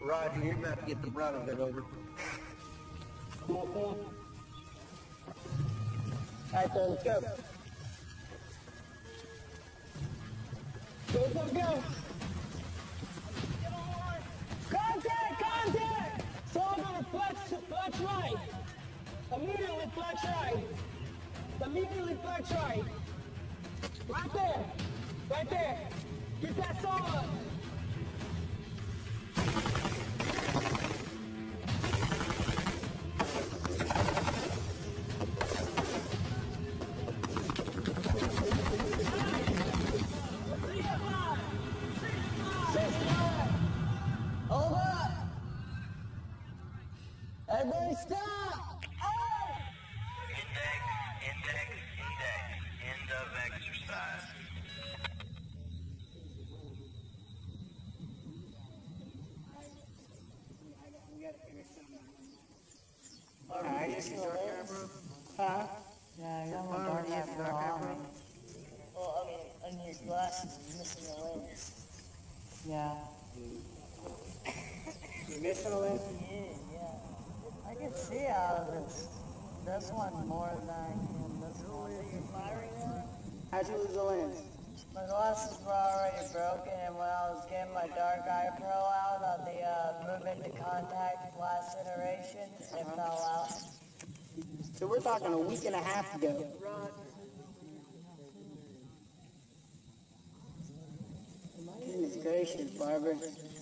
Roger, you're about to get the brunt of it, over. Come on. Alright, so let's go. Go. Contact! So I'm gonna flex right. Immediately flex right. Right there. Get that saw up. Everybody stop! Index. End of exercise. Alright, you see dark hair, bro? Huh? Yeah, you got my dark hair, bro. Well, I mean, on your glasses, you're missing the lens. Yeah. You missing a lens? Yeah. I can see out of this one more than I can this one. You're firing one? How'd you lose the lens? My glasses were already broken, and when I was getting my dark eye pro out on the movement to contact last iteration, it fell out. So we're talking a week and a half ago. Goodness gracious, Barbara.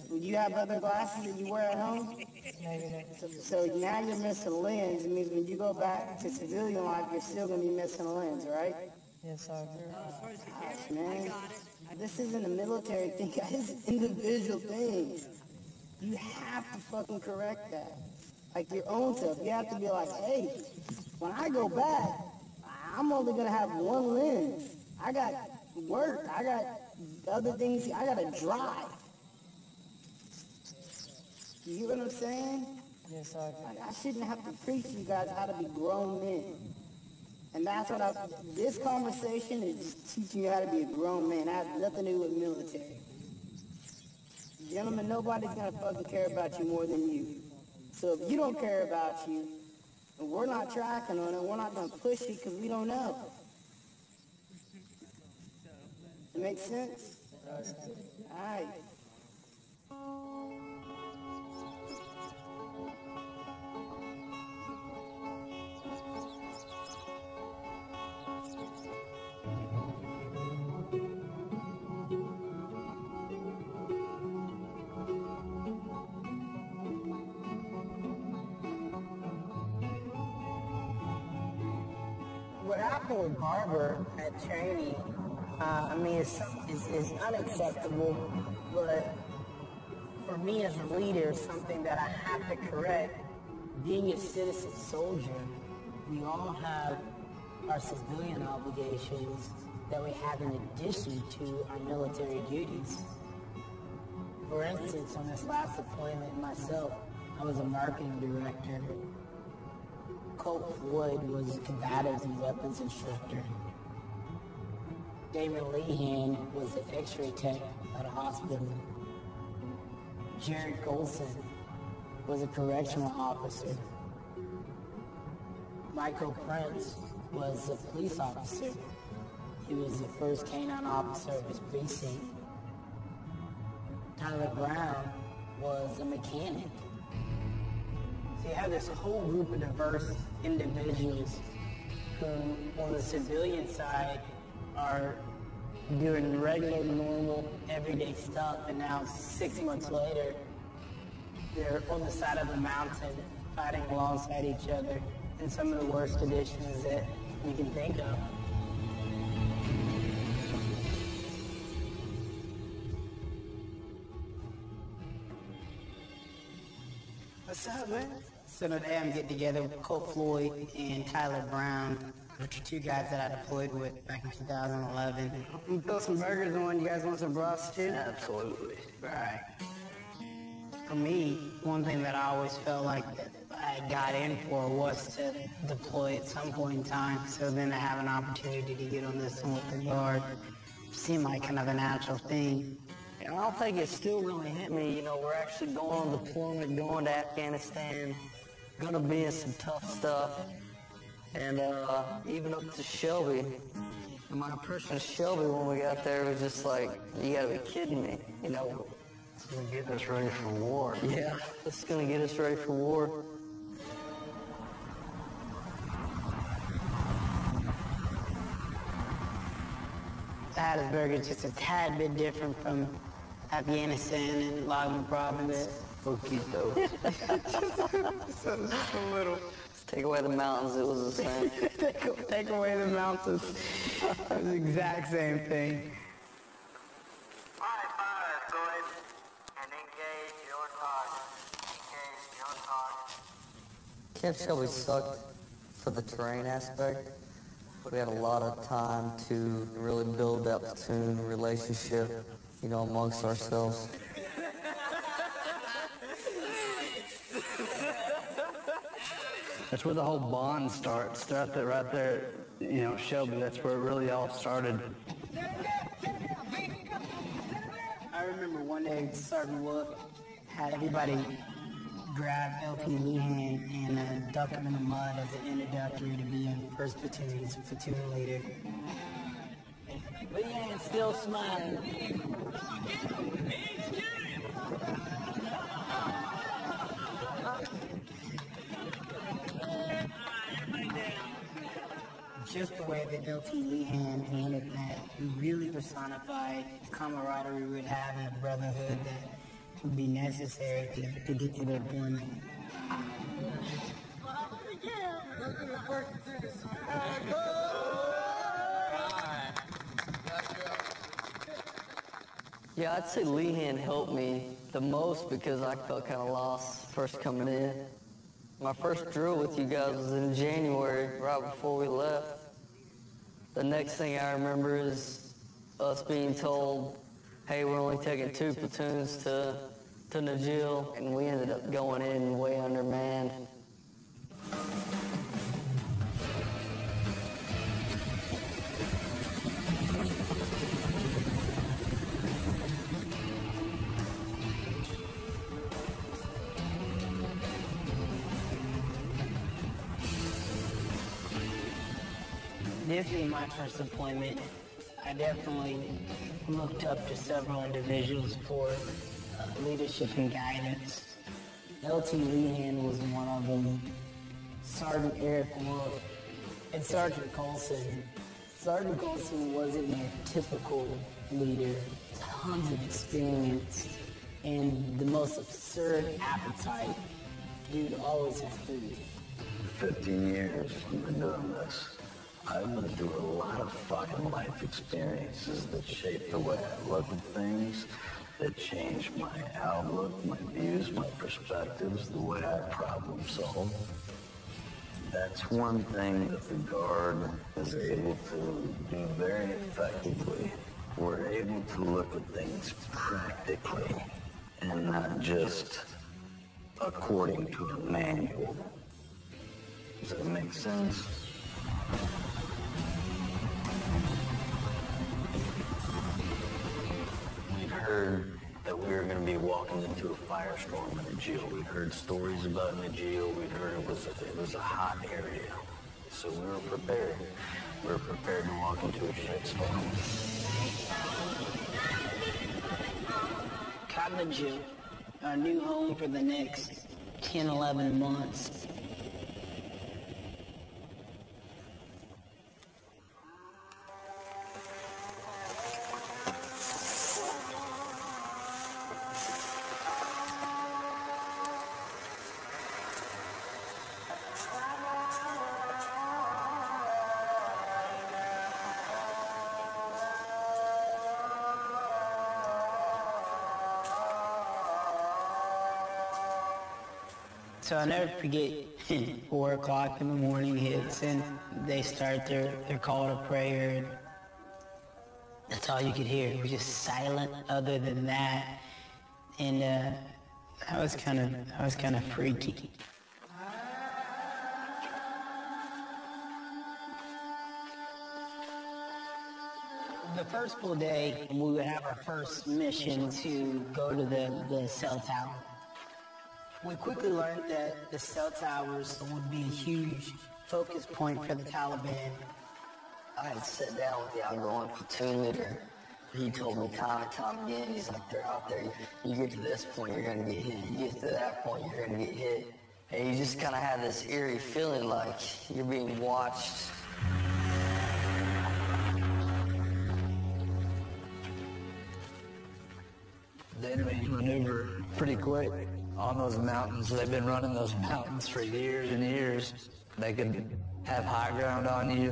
Would you have other glasses that you wear at home? So now you're missing a lens. It means when you go back to civilian life, you're still going to be missing a lens, right? Yes, sir. Gosh, man. This isn't a military thing, guys. It's individual things. You have to fucking correct that. Like your own self. You have to be like, hey, when I go back, I'm only going to have one lens. I got work. I got other things. I got to drive. You hear what I'm saying? Yes, sir. I shouldn't have to preach you guys how to be grown men. And that's what this conversation is just teaching you how to be a grown man. It has nothing to do with military. Gentlemen, nobody's gonna fucking care about you more than you. So if you don't care about you, and we're not tracking on it, we're not gonna push you because we don't know. It makes sense? Alright. What happened with Barber at training, I mean, it's unacceptable, but for me as a leader, something that I have to correct. Being a citizen soldier, we all have our civilian obligations that we have in addition to our military duties. For instance, on this last deployment myself, I was a marketing director. Colt Floyd was a combatives and weapons instructor. Damon Lehan was an x-ray tech at a hospital. Jared Golson was a correctional officer. Michael Prince was a police officer. He was the first canine officer of his precinct. Tyler Brown was a mechanic. So you have this whole group of diverse individuals who, on the civilian side, are doing regular, normal, everyday stuff, and now 6 months later, they're on the side of a mountain, fighting alongside each other in some of the worst conditions that you can think of. What's up, man? So today I'm getting together with Colt Floyd and Tyler Brown, which are two guys that I deployed with back in 2011. I'm gonna throw some burgers on. You guys want some broths too? Absolutely. Right. For me, one thing that I always felt like that I got in for was to deploy at some point in time. So then to have an opportunity to get on this one with the guard seemed like kind of a natural thing. And I don't think it still really hit me. You know, we're actually going on deployment, going to Afghanistan, gonna be in some tough stuff. And even up to Shelby. And my impression of Shelby when we got there was just like, you gotta be kidding me, you know. It's gonna get us ready for war. Yeah, it's gonna get us ready for war. Hattiesburg is just a tad bit different from Afghanistan and Logan province. Poquito. Just a little. Just take away the mountains, it was the same. Take away the mountains. It's the exact same thing. Alright, fire, go ahead and engage your target. Engage your target. Camp Shelby sucked for the terrain aspect. We had a lot of time to really build that platoon relationship, you know, amongst ourselves. That's where the whole bond starts. Right there, you know, Shelby, that's where it really all started. I remember one day Sergeant Wolf had everybody grab LP Lehan and duck him in the mud as an introductory to being first platoon's platoon leader. Lehan still smiling. Just the way that LT Lehan handled that, he really personified the camaraderie we would have and the brotherhood that would be necessary to get to the deployment. Yeah, I'd say Lehan helped me the most because I felt kind of lost first coming in. My first drill with you guys was in January, right before we left. The next thing I remember is us being told, hey, we're only taking 2 platoons to Najil, and we ended up going in way undermanned. This being my first deployment, I definitely looked up to several individuals for leadership and guidance. LT Lehan was one of them, Sergeant Eric Wolf, and Sergeant Colson. Sergeant Colson wasn't your typical leader, tons of experience, and the most absurd appetite. Dude always had food. 15 years I've been doing this. I've been through a lot of fucking life experiences that shape the way I look at things, that change my outlook, my views, my perspectives, the way I problem solve. That's one thing that the Guard is able to do very effectively. We're able to look at things practically and not just according to a manual. Does that make sense? We'd heard that we were going to be walking into a firestorm in Najil. We'd heard stories about Najil. We'd heard it was a hot area. So we were prepared. We were prepared to walk into a shitstorm. Najil, our new home for the next 10, 11 months. So I'll never forget, 4 o'clock in the morning hits and they start their call to prayer. And that's all you could hear. It was just silent other than that. And I was kind of freaky. the first full day, we would have our first mission to go to the cell tower. We quickly learned that the cell towers would be a huge focus point for the Taliban. I had sat down with the outgoing platoon leader. He told me time and time again, he's like, they're out there. You get to this point, you're going to get hit. You get to that point, you're going to get hit. And you just kind of had this eerie feeling like you're being watched. The enemy maneuver pretty quick on those mountains. They've been running those mountains for years and years. They could have high ground on you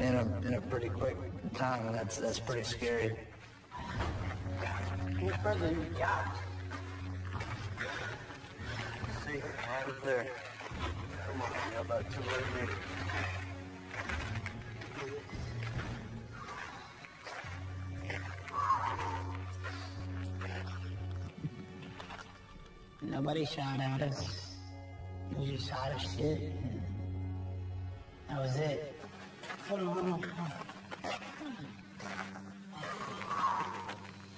in a pretty quick time, and that's pretty scary. What further you got? See, right up there. Come on, you got about 200 meters. Nobody shot at us. We just shot at shit. That was it. Hold on.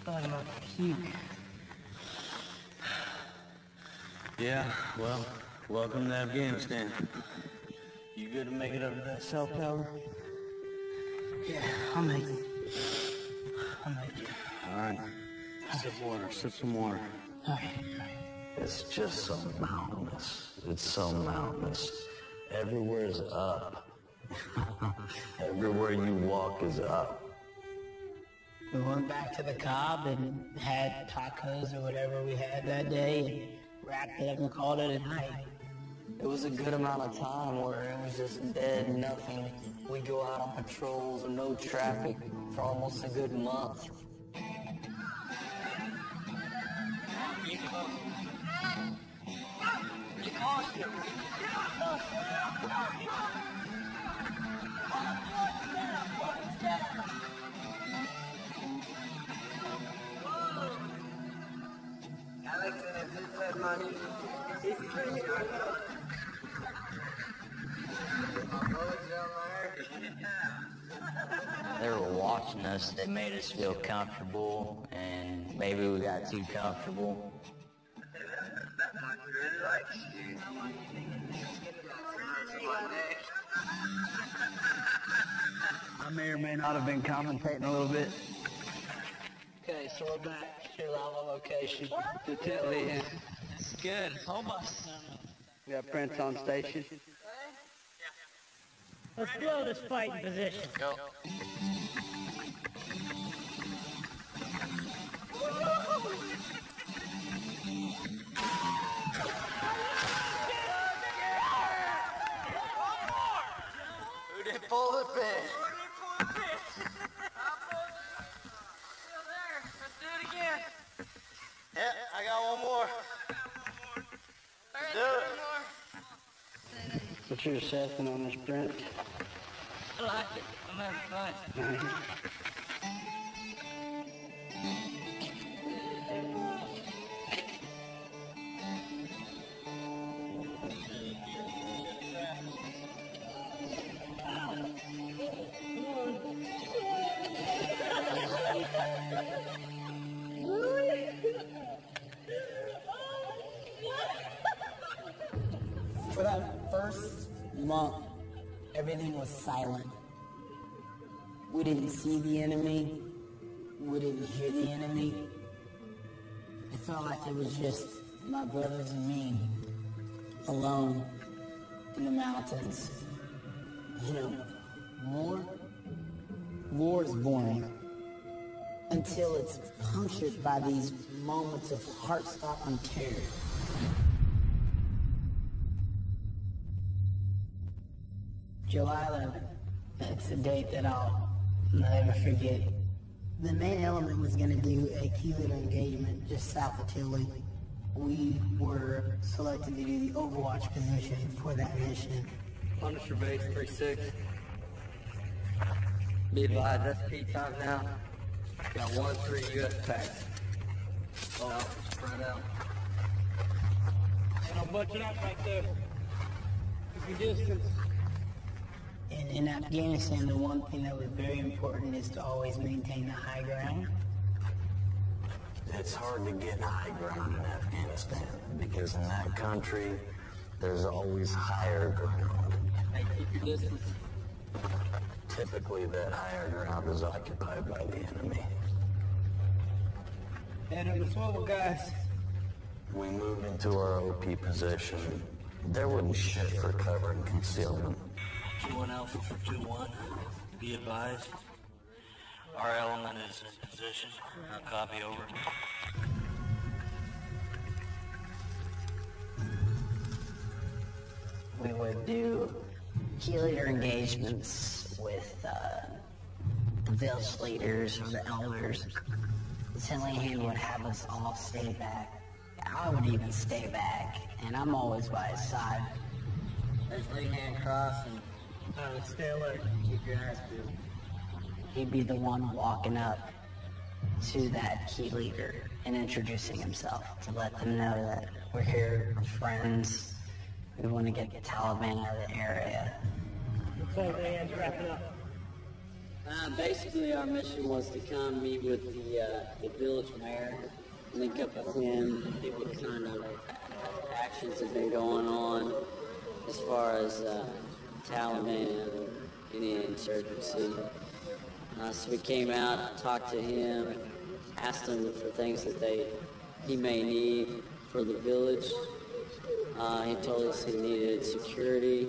I'm about to puke. Yeah, well, welcome to Afghanistan. You good to make it up to that cell tower? Yeah, I'll make it. All right. Sip water, sip some water. All right. It's just so mountainous. It's so mountainous. Everywhere is up. Everywhere you walk is up. We went back to the Cobb and had tacos or whatever we had that day and wrapped it up and called it a night. It was a good amount of time where it was just dead, nothing. We go out on patrols and no traffic for almost a good month. They were watching us. They made us feel comfortable, and maybe we got too comfortable. I may or may not have been commentating a little bit. Okay, so we're back to our location. To tell you. It's good. Hold on. We got Prince on station. Let's blow this fight in position. Go. Who did pull the pin? Yeah, I got one more. Do it. What's your assessment on this sprint? I like it. I'm having fun. For that first month, everything was silent. We didn't see the enemy. We didn't hear the enemy. It felt like it was just my brothers and me, alone in the mountains. You know, war is boring until it's punctured by these moments of heart-stopping terror. July 11th. That's a date that I'll never forget. The main element was going to do a key-leader engagement just south of Tilly. We were selected to do the Overwatch position for that mission. Punisher base 3-6. Be advised, that's peak time now. Got 1-3 U.S. packs. Oh, spread out. And I'll butch it up right there. Keep your distance. In Afghanistan, the one thing that was very important is to always maintain the high ground. It's hard to get high ground in Afghanistan because in that country, there's always higher ground. Keep your distance. Typically, that higher ground is occupied by the enemy. Head of the swivel, guys. We moved into our OP position. There wasn't shit for cover and concealment. 2-1 Alpha for 2-1. Be advised. Our element is in position. Copy, over. We would do key leader engagements with the village leaders or the elders. Leehan would have us all stay back. I would even stay back, and I'm always by his side. There's Leehan crossing. Stay alert. Keep your eyes peeled. He'd be the one walking up to that key leader and introducing himself to let them know that we're here, we're friends. We want to get the Taliban out of the area. So Leehan's wrapping up. Basically, our mission was to come meet with the village mayor, link up with him, see what kind of actions have been going on as far as Taliban and any insurgency. So we came out, talked to him, asked him for things that he may need for the village. He told us he needed security,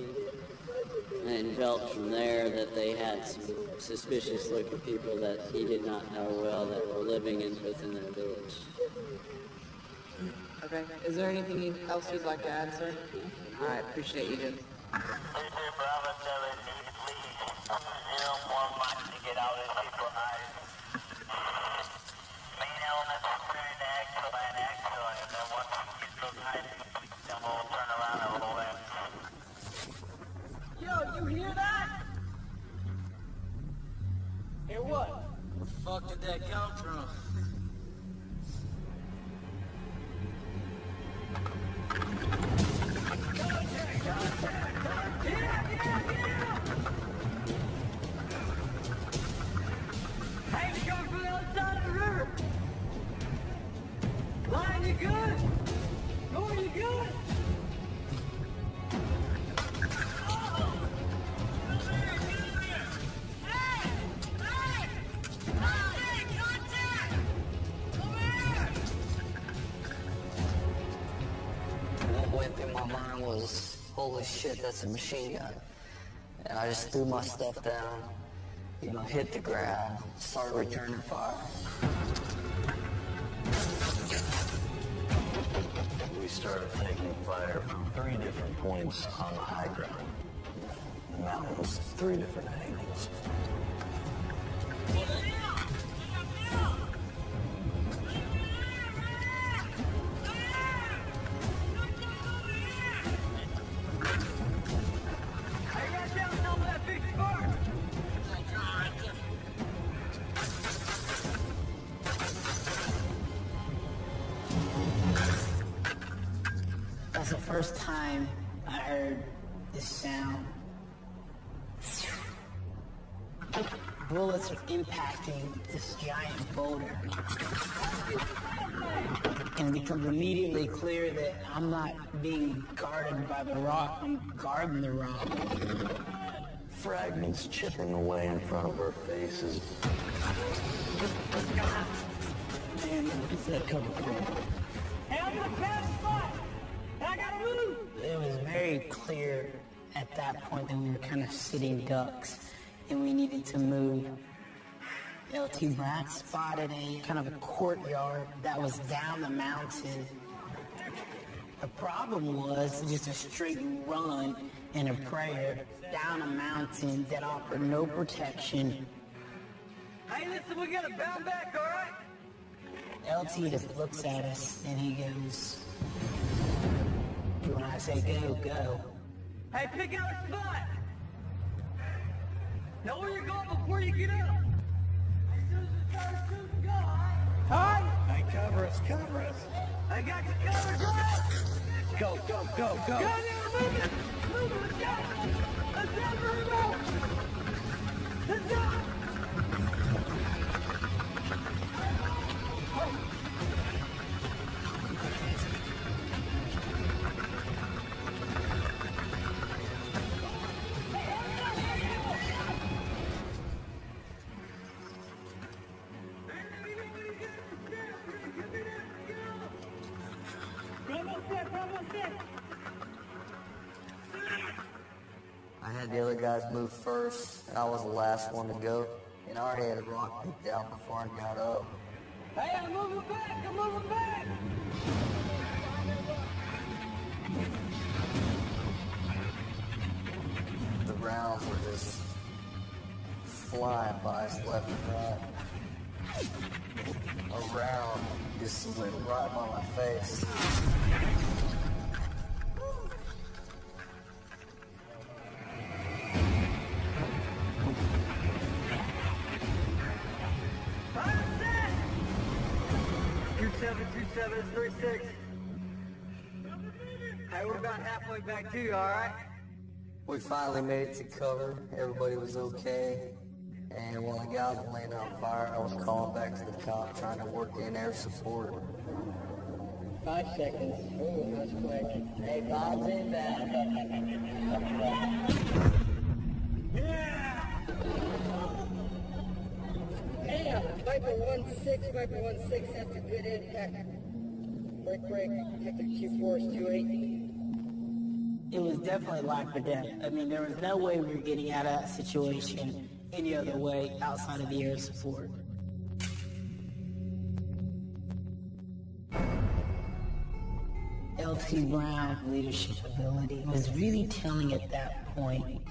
and felt from there that they had some suspicious looking people that he did not know well that were living within their village. Okay. Is there anything else you'd like to add, sir? All right. Appreciate you, Jim. Bravo 7, please. 0-1 might to get out of people hiding. Main elements preparing to actual, and then once we get those hiding, then we'll turn around and roll in. Yo, you hear that? Hear what? Where the fuck did that come from? Hey, you coming from the other side of the river? Lion, you good? Nor you good? What went through my mind was, holy shit, that's a machine gun. And I just threw my stuff down, hit the ground, started returning fire. We started taking fire from 3 different points on the high ground. The mountains, 3 different angles. That's the first time I heard this sound. Bullets are impacting this giant boulder. And it becomes immediately clear that I'm not being guarded by the rock, I'm guarding the rock. Fragments chipping away in front of our faces. Man, what's that coming from? Hey, I'm in a bad spot! I gotta move! It was very clear at that point that we were kind of sitting ducks and we needed to move. LT Brad spotted a kind of a courtyard that was down the mountain. The problem was just a straight run and a prayer down a mountain that offered no protection. Hey, listen, we gotta bound back, alright? LT just looks at us and he goes, when I say go, go. Hey, pick out a spot! Know where you're going before you get up! As soon as it starts to go, alright? Hey, cover us. I got you covered, go! Go. Go, now, move it! I had the other guys move first, and I was the last one to go. And I already had a rock picked out before I got up. Hey, I'm moving back! I'm moving back! The rounds were just flying by us left and right. A round just went right by my face. Hey, we're about halfway back to you, alright? We finally made it to cover. Everybody was okay. And while the guys were laying on fire, I was calling back to the top, trying to work in air support. 5 seconds. Ooh, that's quick. Hey, Bob's in back. Yeah! Damn! Viper 1-6, Viper 1-6, that's a good impact. Break, Hector Q4 is 2-8. It was definitely life or death. I mean, there was no way we were getting out of that situation any other way outside of the air support. LT Brown's leadership ability was really telling at that point.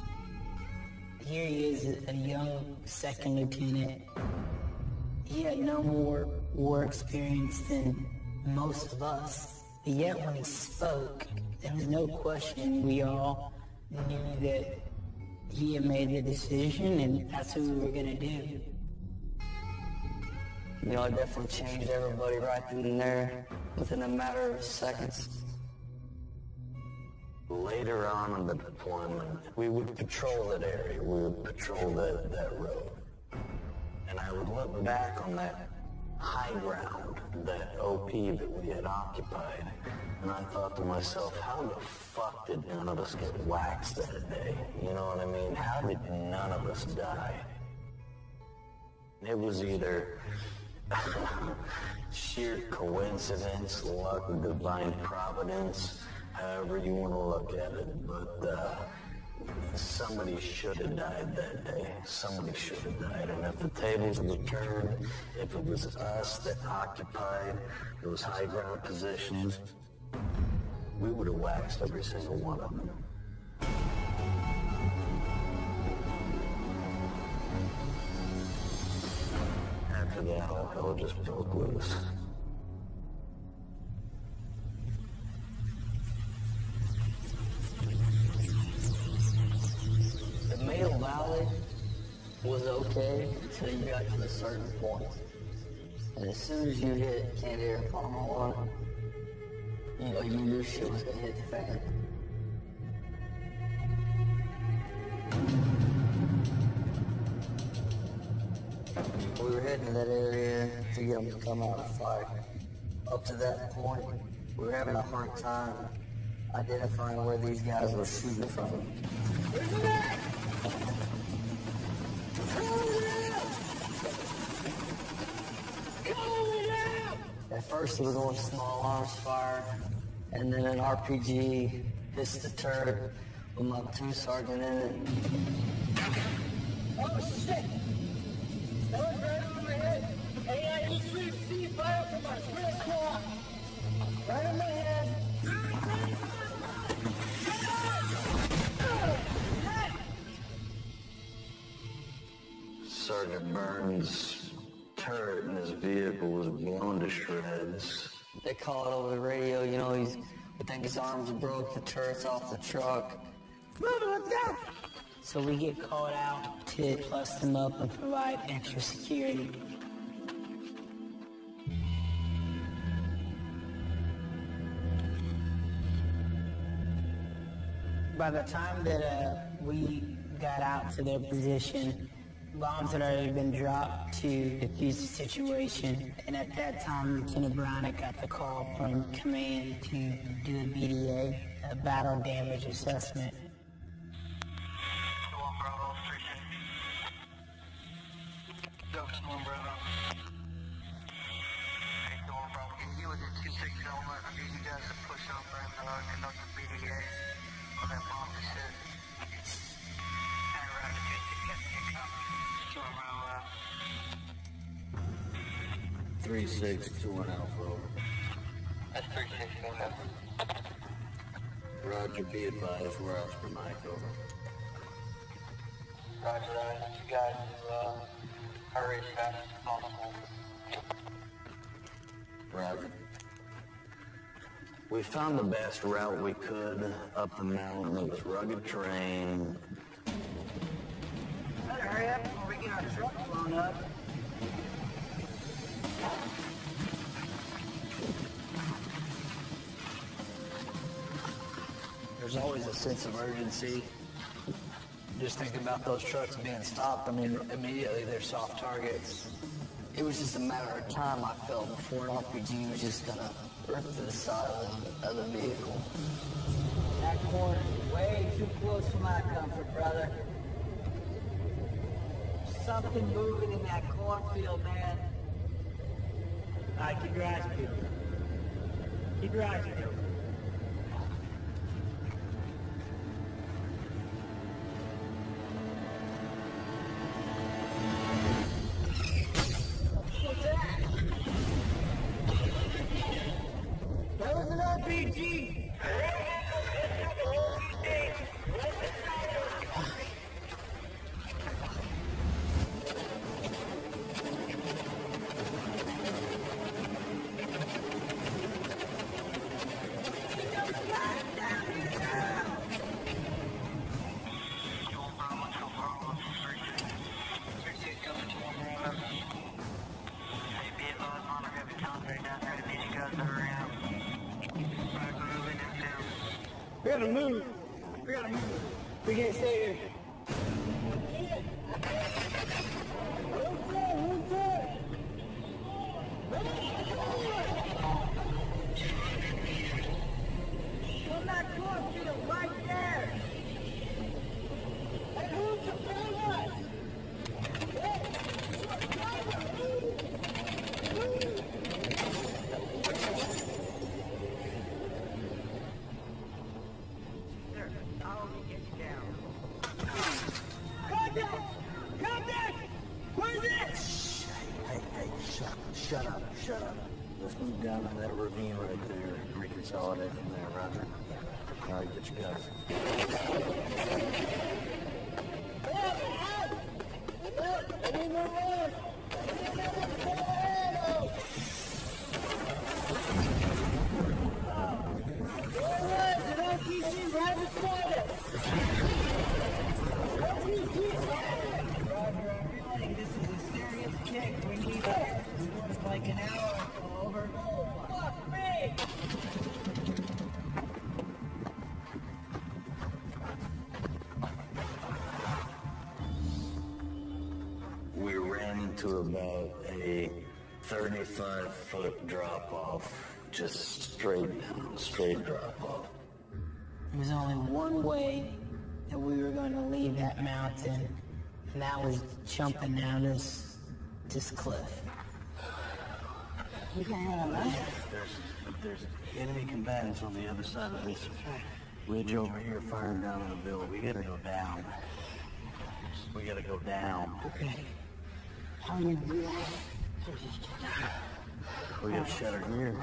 Here he is, a young second lieutenant. He had no more war experience than most of us. But yet when he spoke, there was no question. We all knew that he had made the decision and that's what we were gonna do. You know, it definitely changed everybody right then and there, within a matter of seconds. Later on in the deployment, we would patrol that area. We would patrol that road. And I would look back on that high ground, that OP that we had occupied, and I thought to myself, how the fuck did none of us get waxed that day? You know what I mean? How did none of us die? It was either sheer coincidence, luck, divine providence, however you want to look at it, but somebody should have died that day. Somebody should have died. And if the tables were turned, if it was us that occupied those high ground positions, we would have waxed every single one of them. After that, all hell just broke loose. The Mayo Valley was okay until you got to a certain point. And as soon as you hit Candy Air Palmer 1, you know, you knew shit was gonna hit the fan. We were heading to that area to get them to come out and fight. Up to that point, we were having a hard time identifying where these guys were shooting from. At first it was on small arms fire, and then an RPG hits the turret with my platoon sergeant in it. Oh shit! That was right over my head. AIE 3C fire from my wrist claw. Right on my head. Sergeant Burns' turret in his vehicle was blown to shreds. They call it over the radio, you know, we think his arms broke, the turret's off the truck. Move it, let's go! So we get called out to plus them up and provide extra security. by the time that we got out to their position, bombs had already been dropped to defuse the situation. And at that time, Lieutenant Brown had got the call from command to do a BDA, a battle damage assessment. Three, 6, 2, 1 Alpha, over. That's 361. Roger, be advised, we're Oscar Mike, over. Roger that. You guys hurry as fast as possible. Roger. We found the best route we could up the mountain. It was rugged terrain. Hurry up before we get our truck blown up. There's always a sense of urgency. Just thinking about those trucks being stopped, I mean, immediately they're soft targets. It was just a matter of time, I felt, before an RPG was just gonna rip to the side of the vehicle. That corner is way too close for my comfort, brother. Something moving in that cornfield, man. All right, keep your eyes peeled. Keep your eyes peeled. What's that? That was an RPG! We gotta move. We gotta move. We can't stay here. On that cornfield right there. Hey, who's the famous? Shut up, shut up. Let's move down in that ravine right there and reconsolidate from there, Roger. All right, get your guys. This is a serious kick. We need like an hour over. Fuck me! We ran into about a 35-foot drop-off, just straight down, straight drop-off. There was only one way that we were going to leave that mountain, and that was jumping down this cliff. We can run that. There's enemy combatants on the other side of this ridge over here firing down on the bill. We gotta go down. We gotta go down. Okay. How are you gonna do that? We gotta shut her gear.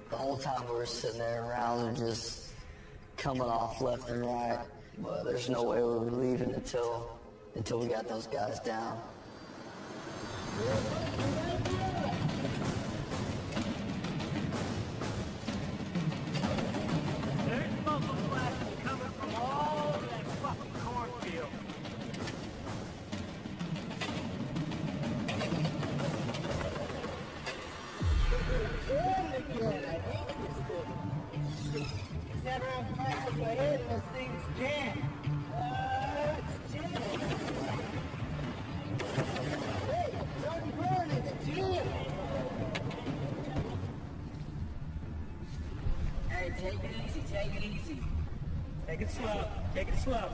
The whole time we were sitting there, rounds are just coming off left and right. But there's no way we were leaving until we got those guys down. There's muzzle flashes coming from all of that fucking cornfield. Take it slow. Take it slow.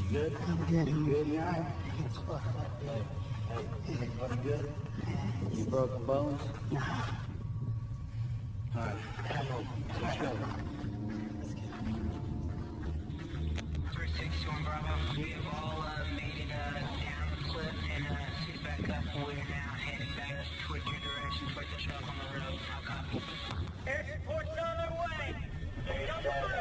Good? I'm good. You good? You alright? Hey, everybody good? You broken bones? Nah. Alright, come on. Let's go. 361 Bravo, we have all made it down the cliff and sit back up. We're now heading back towards your direction, towards the truck on the road. I'll copy. Air support's on their way. Come forward.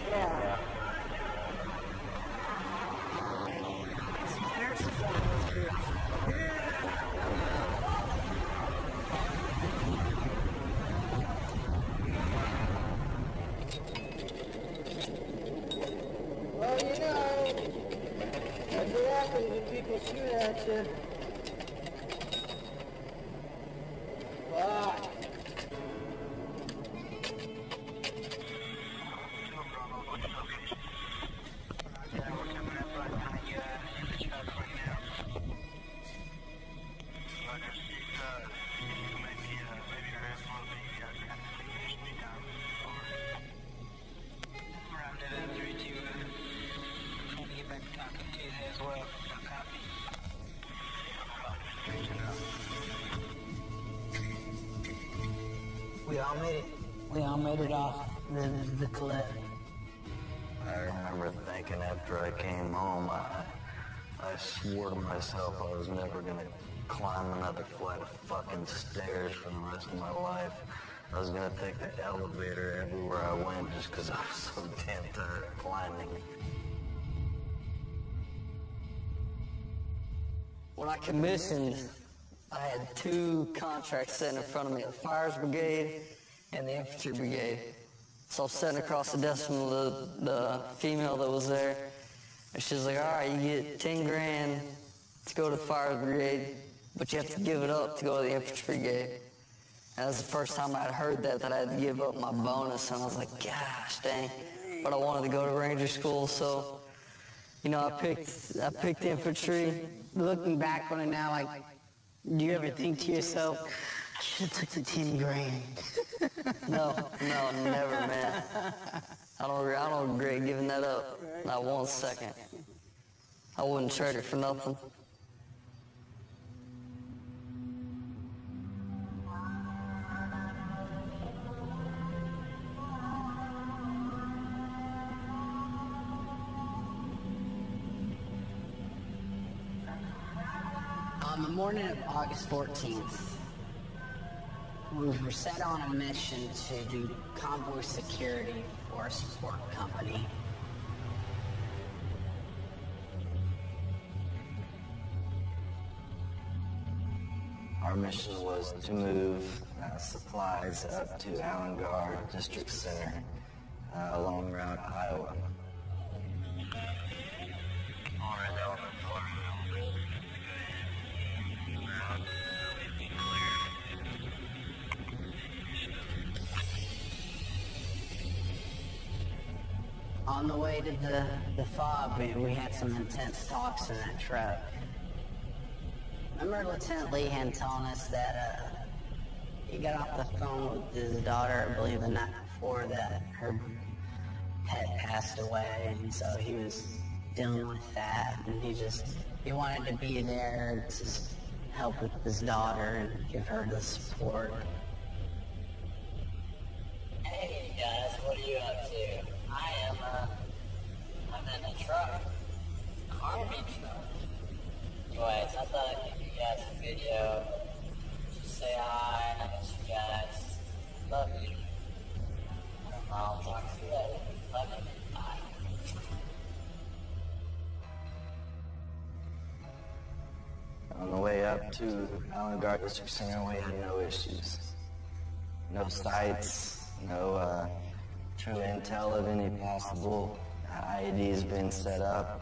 Yeah. Well, you know, that's what happens when people shoot at you. Fuck. We all made it off the cliff. I remember thinking after I came home, I swore to myself I was never gonna climb another flight of fucking stairs for the rest of my life. I was gonna take the elevator everywhere I went just because I was so damn tired of climbing. When I commissioned, I had two contracts sitting in front of me, the Fires Brigade and the Infantry Brigade. So I'm sitting across the desk from the female that was there, and she's like, all right, you get 10 grand to go to the Fires Brigade, but you have to give it up to go to the Infantry Brigade. And that was the first time I'd heard that I had to give up my bonus, and I was like, gosh, dang. But I wanted to go to Ranger School, so, you know, I picked infantry. Looking back on it now, like, do you ever think to yourself, I should have took the 10 grand? No, never, man. I don't regret giving that up. Not 1 second. I wouldn't trade it for nothing. On the morning of August 14th, we were set on a mission to do convoy security for a support company. Our mission was to move supplies up to Allengard District Center along Route Iowa. On the way to the FOB, we had some intense talks in that truck. Remember Lieutenant Lehan telling us that he got off the phone with his daughter, I believe the night before, that her pet passed away, and so he was dealing with that, and he wanted to be there to help with his daughter and give her the support. Hey guys, what are you up to? I'm in a truck. Army truck. Anyways, I thought I'd give you guys a video. Just say hi, I miss you guys. Love you. I'll talk to you later. Love you. Bye. to Allen Guard District Center, we had no issues. No sites, no true intel of any possible IEDs being set up.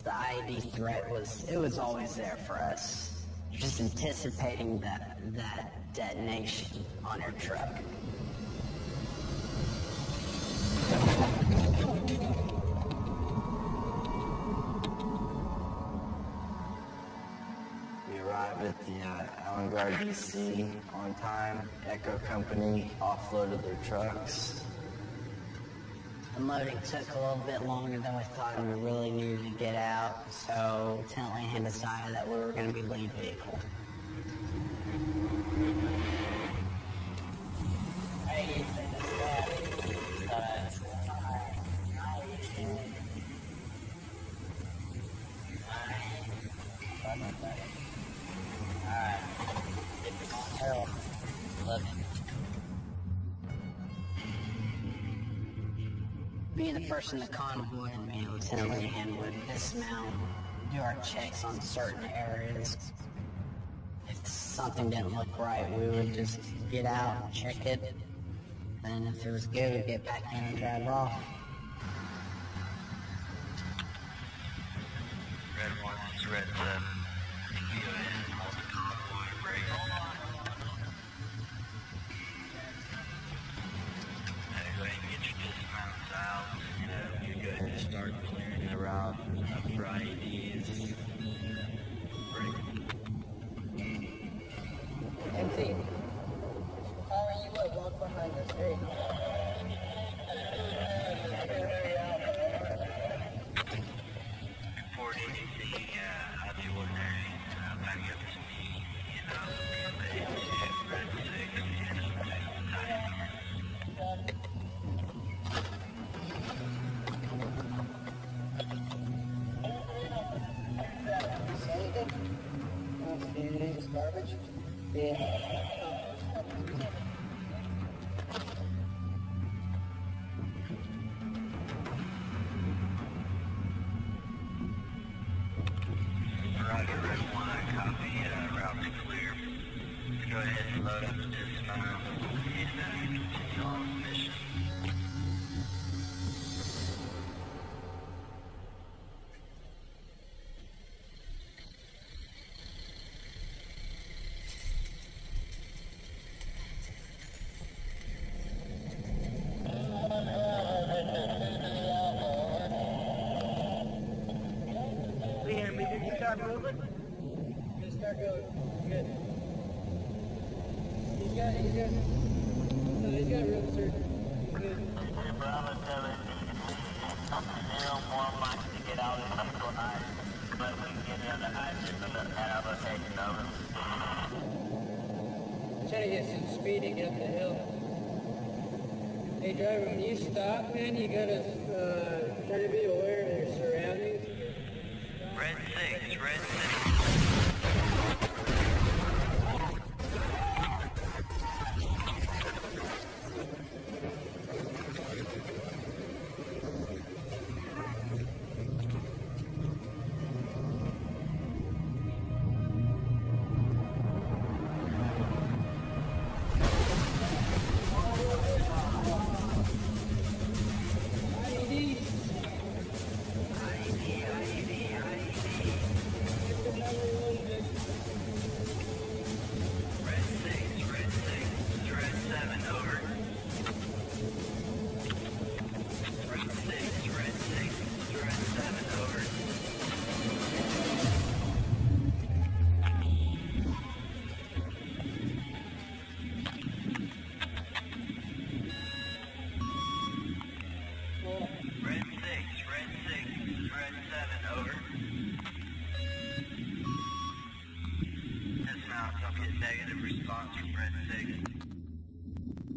The IED threat was always there for us. Just anticipating that detonation on your truck. We arrived at the Allen Guard DC on time. Echo Company offloaded their trucks. Unloading took a little bit longer than we thought, and we really needed to get out, so Lieutenant Lehan decided that we were going to be lead vehicle. Alright. Love you. Being the first in the convoy, and me and Lieutenant Lehan would dismount, do our checks on certain areas. If something didn't look right, we would just get out, check it, and if it was good, we'd get back in and drive off. Red 1, it's Red 7. You go ahead and hold the convoy break. Go ahead and get your dismounts out. You go ahead and start clearing the route for IEDs. Break. MC, how are you at walk behind the street? Report anything out of the ordinary. Back up to me. Red 6 and Just garbage? Yeah. Roger, Red 1, I copy. Route's clear. Go ahead and load up the dismount and continue on with the mission. Did you start moving? Just start going. Good. He's got room, sir. Good. Bravo 7. Zero more mics to get out in April 9. But we can get in the I-6 and have us taking over. Trying to get some speeding up the hill. Hey driver, when you stop, man, you gotta try to be aware of your surroundings. Red 6, Red 6.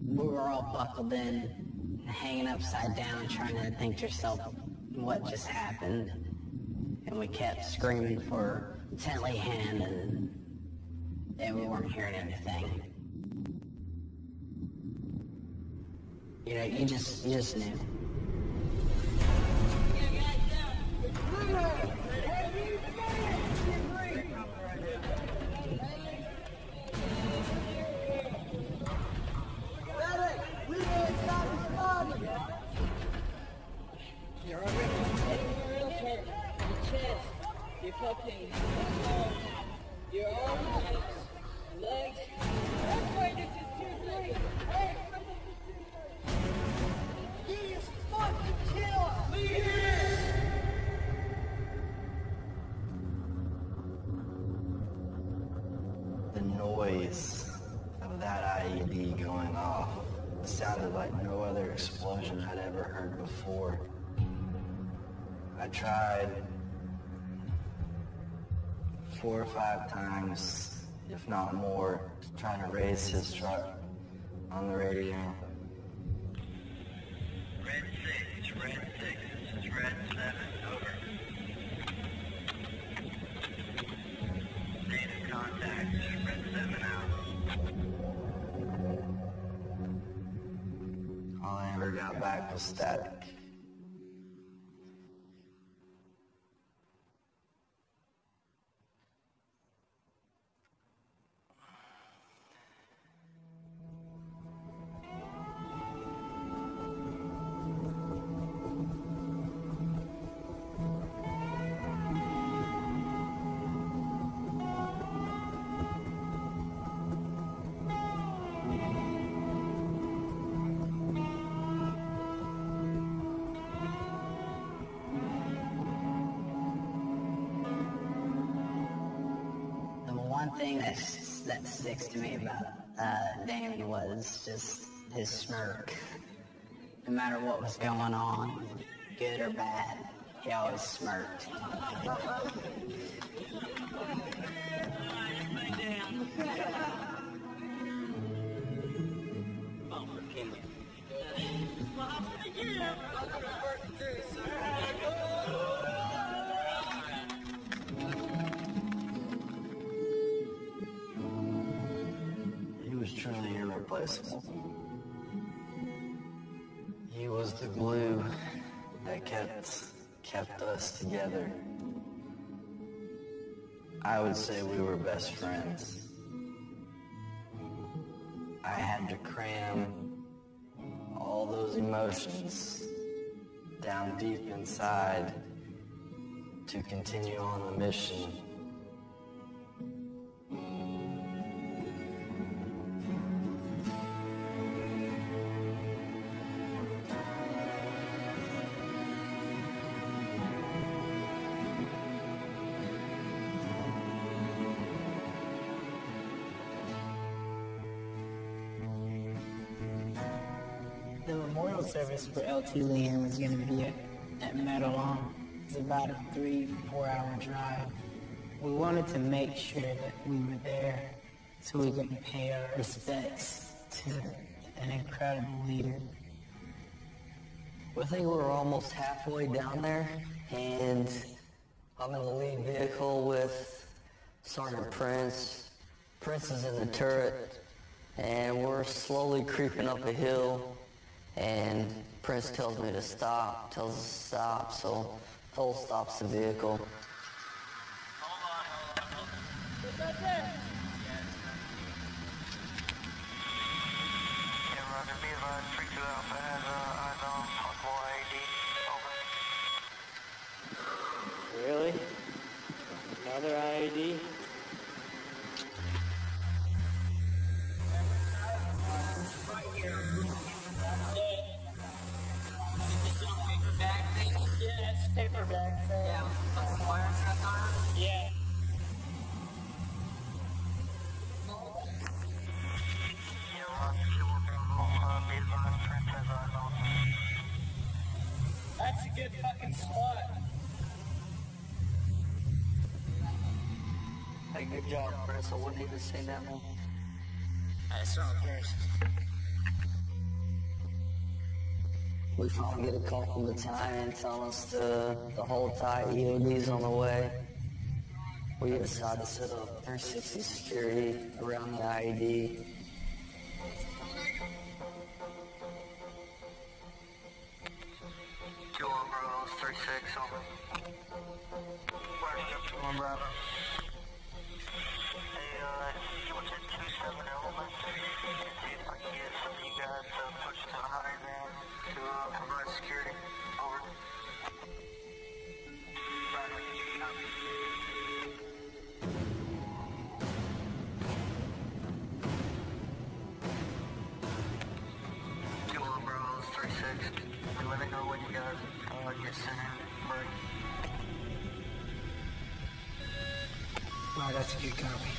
We were all buckled in, hanging upside down, trying to think to yourself what just happened. And we kept screaming for Lieutenant Lehan, and we weren't hearing anything. You know, you just knew. The noise of that IED going off sounded like no other explosion I'd ever heard before. I tried 4 or 5 times, if not more, trying to raise his truck on the radio. Red 6, this is Red 7, over. State of contact, Red 7 out. All I ever got back was static. One thing that sticks to me about Damon was just his smirk. No matter what was going on, good or bad, he always smirked. He was truly irreplaceable. He was the glue that kept us together. I would say we were best friends. I had to cram all those emotions down deep inside to continue on the mission. The memorial service for LT Leanne was going to be at Meadow Lawn. It's about a 3-4 hour drive. We wanted to make sure that we were there so we could pay our respects to an incredible leader. I think we're almost halfway down there, and I'm in the lead vehicle with Sergeant Prince. Prince is in the turret, and we're slowly creeping up a hill, and Prince tells me to stop, tells us to stop, so Toll stops the vehicle. Really? Another IED? Yeah, it's paperback thing. Yeah, with the wire stuck on it? Yeah. That's a good fucking spot. Hey, good job, Chris. I wouldn't even say that one. That's all Chris. We finally get a call from the battalion telling us to hold tight, EOD's on the way. We decide to set up 360 security around the IED. Bravo, 36, over. Working up to 1 Bravo. Hey, you want to 27 element? See if I can get some of you guys pushed to the higher ground to provide security. Over. Roger, copy. 2-1 Bravo, 36. Let me know when you guys get sent in. Break. Wow, that's a good copy.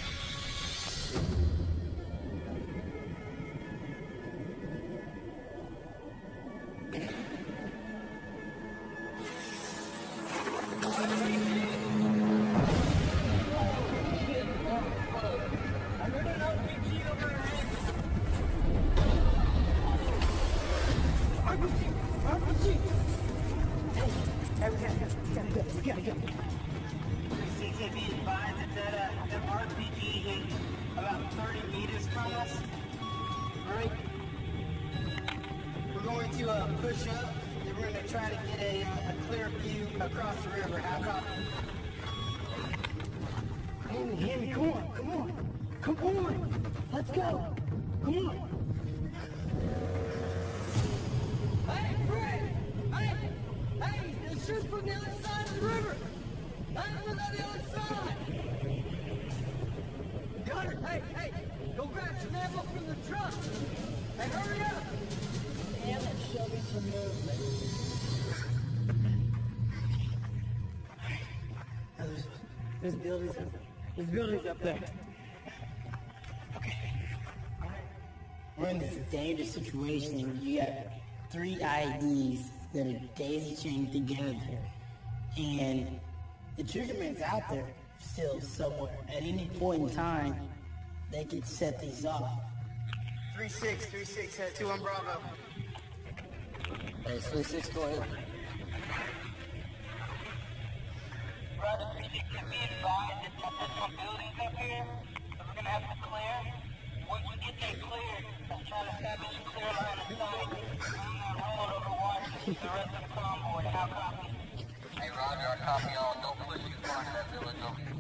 CCB advised that RPG hit about 30 meters from us. Right? We're going to push up, and we're going to try to get a clear view across the river. How copy? Hammy, come on. Let's go. Come on. Hey, Fred! Hey, it's just from the other side of the river. Hey, we're on the other side. Gunner, hey, go grab some ammo from the truck. Hey, hurry up. Damn it, show me some movement. There's buildings up there. There's buildings up there. Okay. We're in this dangerous situation. You got 3 IEDs that are daisy-chained together. And the triggerman's out there still somewhere. At any point in time, they could set these off. 3-6, 2 on Bravo. Hey, 3-6, go ahead. Roger, 3-6, can be advised that there's some buildings up here that we're going to have to clear. Once we get that cleared, let's try to establish a clear line of sight on that road over Washington, the rest of the convoy. How copy? Hey, Roger, I copy all. Don't push too far into that village, okay?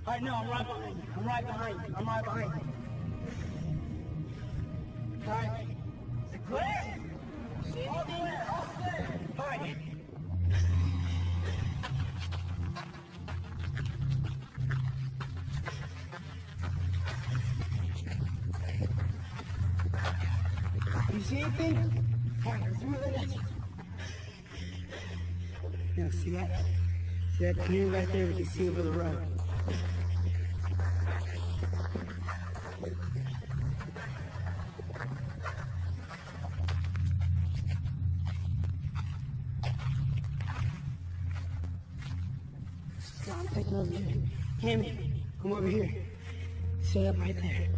All right, no, I'm right behind you. I'm right behind you. All right. Is it clear? All clear. All right. You see anything? All right, let's move it. Now, see that? See that clear right there? We can see over the road. I'm taking over here. Hammy, come over here. Set up right there.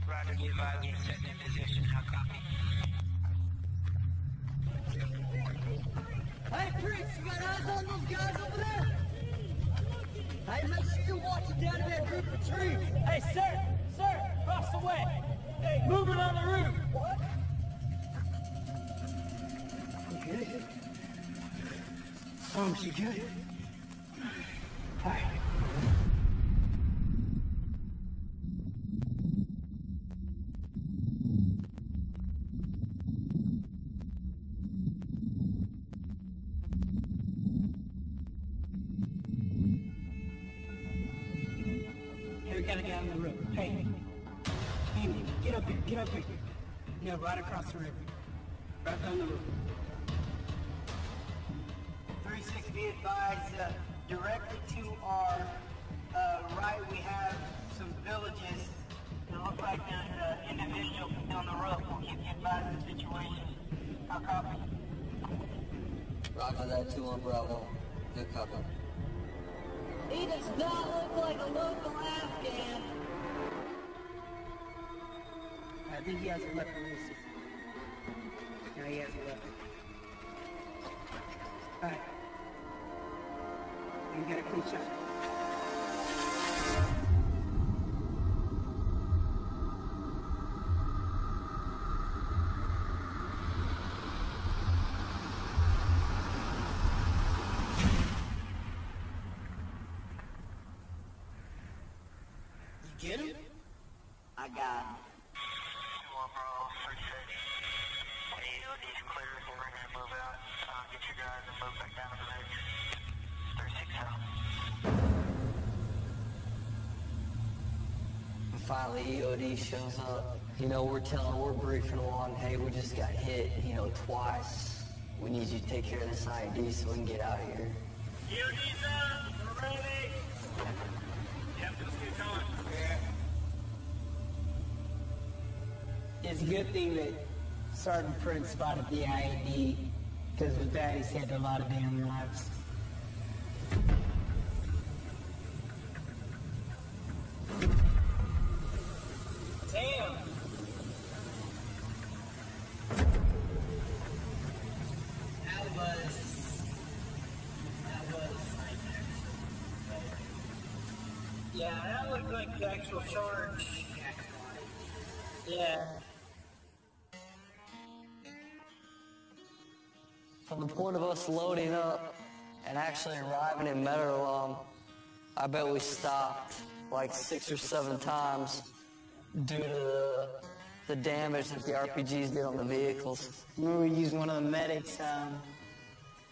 Roger, give out. Get set in position. How copy? Hey, Chris, you got eyes on those guys over there? Hey, make sure you're watching down in that group of trees. Hey, sir, across the way. Hey, moving on the roof. What? Good. She good. All right. Hey, we gotta get on the roof. Hey, Amy, get up here. No, right across the river. Right down the roof. 3-6, be advised, directly to our right we have some villages. It looks like there's an individual on the roof. We'll keep you advised of the situation. How copy? Roger that, 2 on Bravo. Good copy. He does not look like a local Afghan. I think he has a weapon. No, he has a weapon. Alright. You got a clean shot. You get him? I got him. AOD's clear. We're going to move out. Get your guys and move back down to the ridge. 36 out. And finally, EOD shows up. You know, we're briefing along. Hey, we just got hit, twice. We need you to take care of this ID so we can get out of here. EOD's up. We're ready. Yep, let's get going. It's a good thing that Sergeant Prince spotted the IED, because with that he saved a lot of damn lives. Damn! That was yeah, that looked like the actual charge. Yeah. From the point of us loading up and actually arriving in Meadowlawn, I bet we stopped like 6 or 7 times due to the damage that the RPGs did on the vehicles. We were using one of the medics'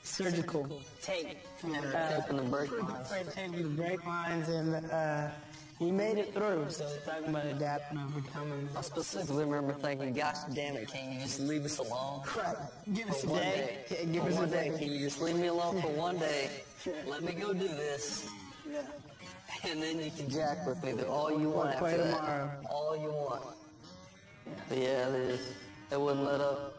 surgical tape from the Taping the brake lines. taping the brake lines, and he made it through. So we're talking about adapting, overcoming. I specifically remember thinking, gosh damn it, can you just leave us alone? Right. Give us a one day. day. Yeah, give For us a one day. Can you just leave me alone for one day? Let me go do this. Yeah. And then you can jack with me all you want Play after that. tomorrow. All you want. But yeah, they wouldn't let up.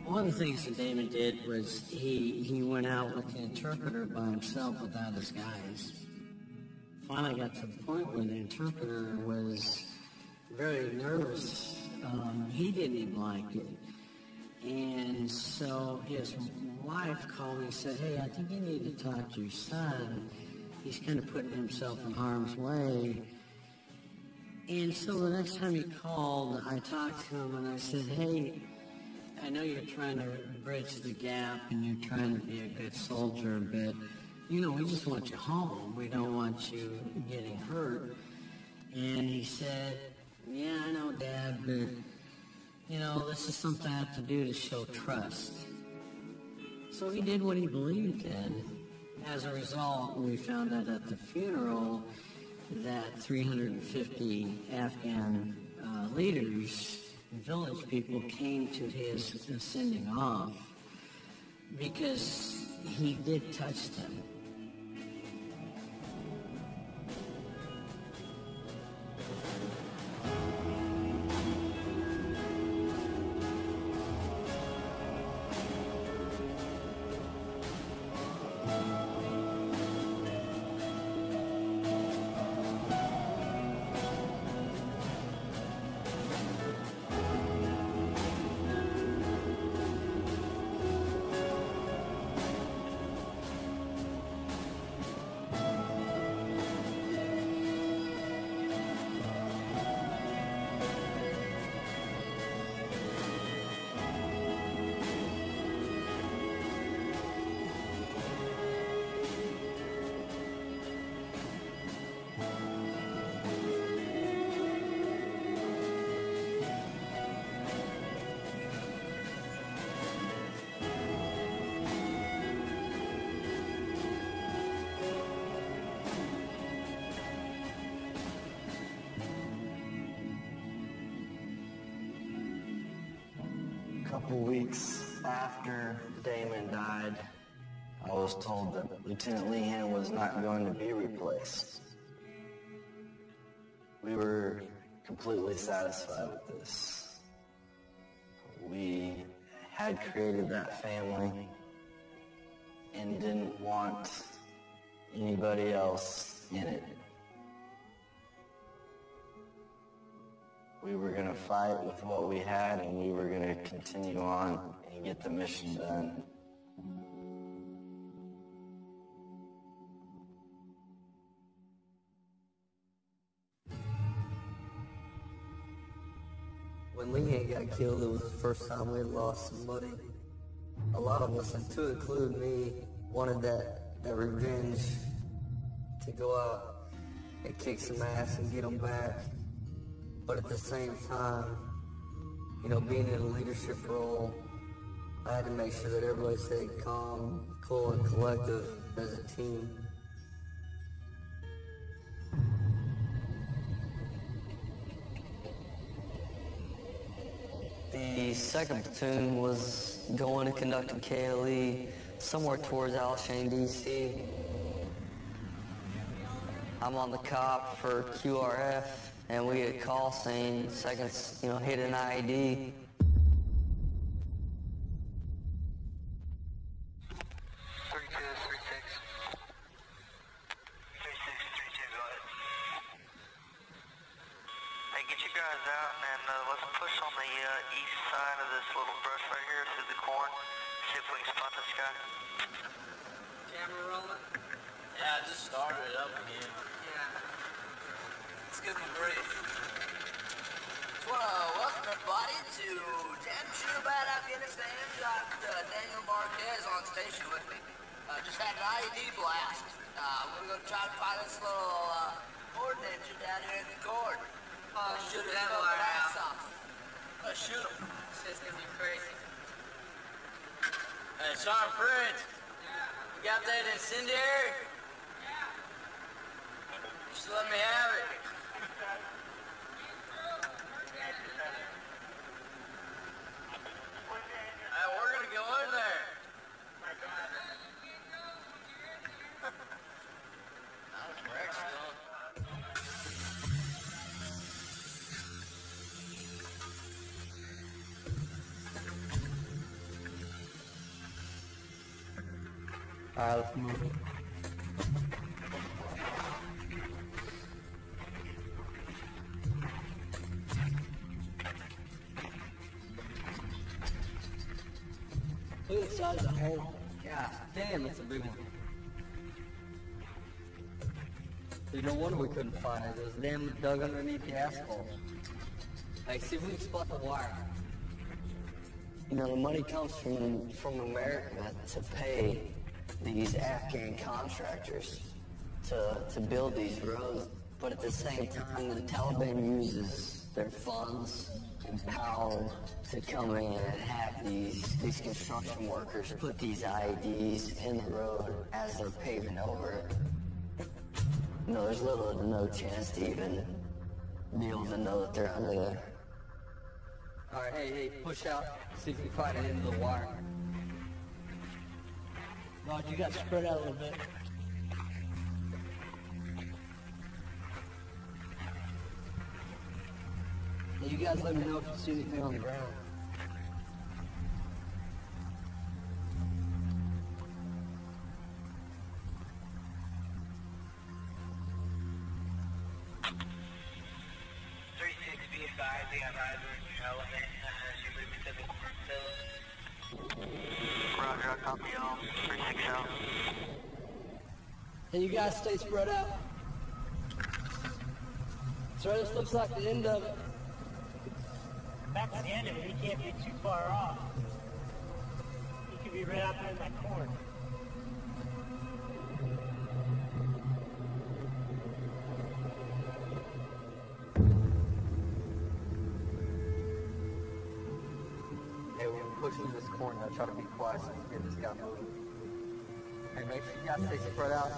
One of the things that Damon did was he went out with the interpreter by himself without his guys. Finally got to the point where the interpreter was very nervous. He didn't even like it. And so his wife called me and said, hey, I think you need to talk to your son. He's kind of putting himself in harm's way. And so the next time he called, I talked to him and I said, hey, I know you're trying to bridge the gap and you're trying to be a good soldier, but, you know, we just want you home. We don't want you getting hurt. And he said, yeah, I know, Dad, but, you know, this is something I have to do to show trust. So he did what he believed in. As a result, we found out at the funeral that 350 Afghan leaders, village people, came to his sending off because he did touch them. A couple weeks after Damon died, I was told that Lieutenant Lehan was not going to be replaced. We were completely satisfied with this. We had created that family and didn't want anybody else in it. We were going to fight with what we had, and we were going to continue on and get the mission done. When Lehan got killed, it was the first time we had lost somebody. A lot of us, and to include me, wanted that revenge to go out and kick some ass and get them back. But at the same time, you know, being in a leadership role, I had to make sure that everybody stayed calm, cool, and collective as a team. The second platoon was going and conducting KLE somewhere towards Alshane, DC. I'm on the cop for QRF, and we get a call saying seconds, hit an IED. 32, get you guys out and let's push on the east side of this little brush right here through the corn. See if we can spot this guy. Camera rolling? Yeah, I just started it up again. Yeah. Let's give him a brief. Well, welcome everybody to Jam Shoot About Afghanistan. Got Daniel Marquez on station with me. Just had an IED blast. We're going to try to find this little cord ninja down here in the cord. Shoot that wire out. Shoot him. This is going to be crazy. Hey, Sergeant Prince. You got that incendiary? Just let me have it. We're gonna go in there. That was correct, still. All right, let's move. Look at the size of the hole. God damn, that's a big one. Dude, no wonder we couldn't find it. It was damn dug underneath the asphalt. Hey, see if we can spot the wire. The money comes from America to pay these Afghan contractors to build these roads, but at the same time, the Taliban uses their funds and power to come in and have these construction workers put these IEDs in the road as they're paving over it. There's little to no chance to even be able to know that they're under there. All right, hey, push out. See if you can find it into the wire. Rod, you got to spread out a little bit. You guys let me know if you see anything on the ground. Be advised, they have eyes on your element as you move into the cornfield. Roger, I copy y'all. 36 out. Hey, you guys stay spread out. So this looks like the end of it. Back to the end of it, he can't be too far off. He could be right out there in that corner. Hey, we're pushing this corner. I'll try to be quiet so we can get this guy moving. Hey, make sure you guys stay spread out.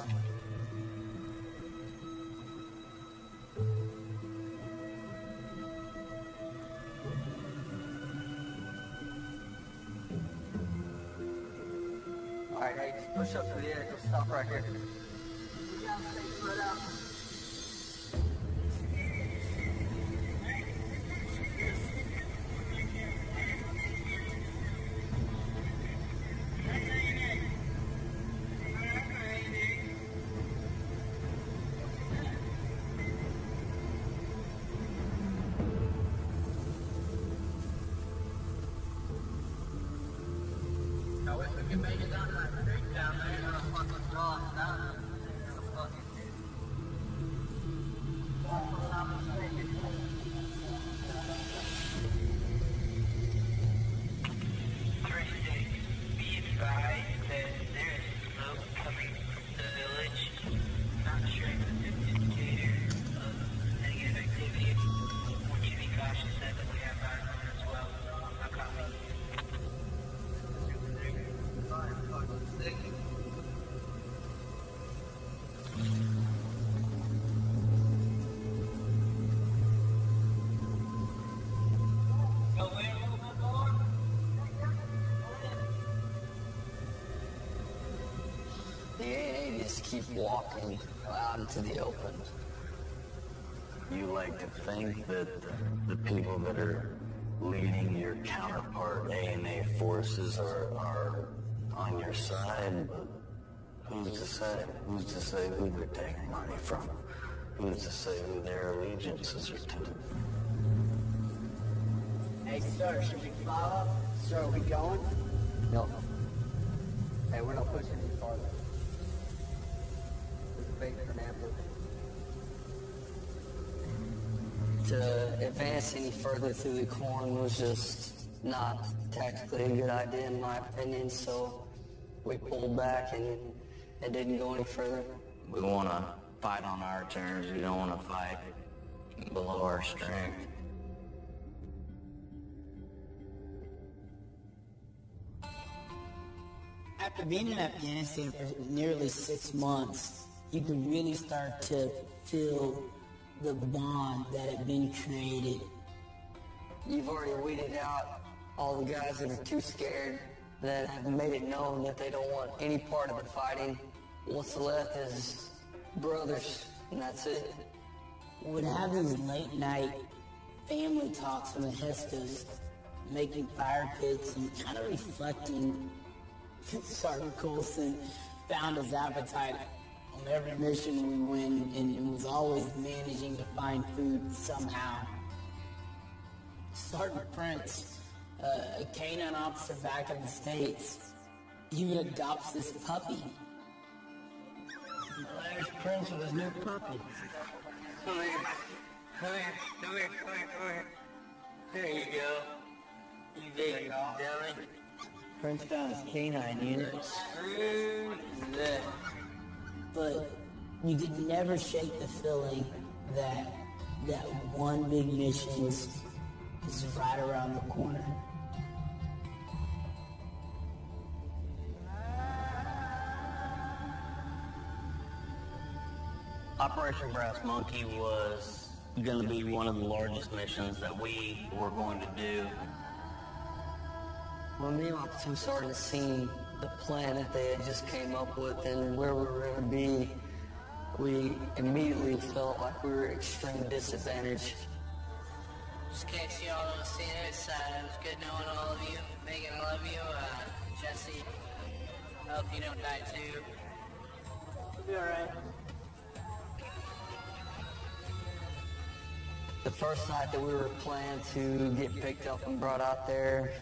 Alright, hey, just push up to the edge. We'll stop right here. You guys stay spread out. We can make it down that creek down there and I'll fucking draw it down. Be advised that there is smoke coming from the village. Not sure if it's an indicator of negative activity. I want you to be cautious that we have eyes on as well. I copy. keep walking out into the open. You like to think that the people that are leading your counterpart A&A forces are on your side, but who's to say? Who's to say who they're taking money from? Who's to say who their allegiances are to? Hey, sir, should we follow? Sir, are we going? No. Hey, we're not pushing any farther. Let's wait for an ambulance. To advance any further through the corn was just not tactically a good idea in my opinion, so we pulled back and didn't go any further. We want to fight on our terms. We don't want to fight below our strength. After being in Afghanistan for nearly 6 months, you can really start to feel the bond that had been created. You've already weeded out all the guys that are too scared, that have made it known that they don't want any part of the fighting. What's left is brothers, and that's it. We would have these late night family talks from the Hestas, making fire pits and kind of reflecting. Sergeant Coulson found his appetite on every mission we went and was always managing to find food somehow. Sergeant Prince, a canine officer back in the States, even adopts this puppy. There's Prince with his new puppy. Come here. Come here. Come here. Come here. Come here. There you go. You big dummy. Prince found his canine unit. Screw that. But you could never shake the feeling that that one big mission is right around the corner. Operation Brass Monkey was going to be one of the largest missions that we were going to do. When me and my platoon started seeing the plan that they had just came up with and where we were going to be, we immediately felt like we were at extreme disadvantage. Just in case y'all don't see it, it was good knowing all of you. Megan, I love you. Jesse, I hope you don't die too. You'll be alright. The first night that we were planned to get picked up and brought out there,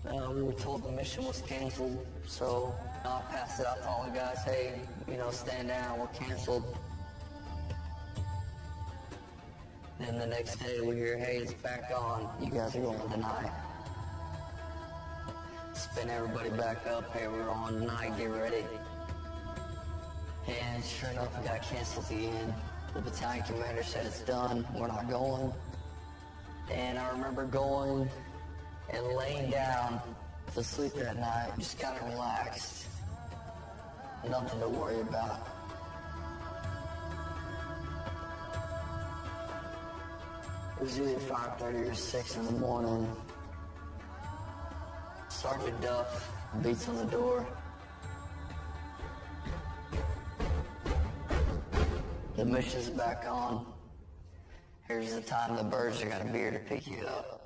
we were told the mission was canceled, so I passed it out to all the guys, hey, stand down, we're canceled. Then the next day we hear, hey, it's back on, you guys are going tonight. Spin everybody back up, hey, we're on tonight, get ready. And sure enough, it got canceled again. The battalion commander said it's done, we're not going. And I remember going and laying down to sleep that night, just kind of relaxed. Nothing to worry about. It was either 5:30 or 6 in the morning. Sergeant Duff beats on the door. The mission's back on. Here's the time the birds are gonna be here to pick you up.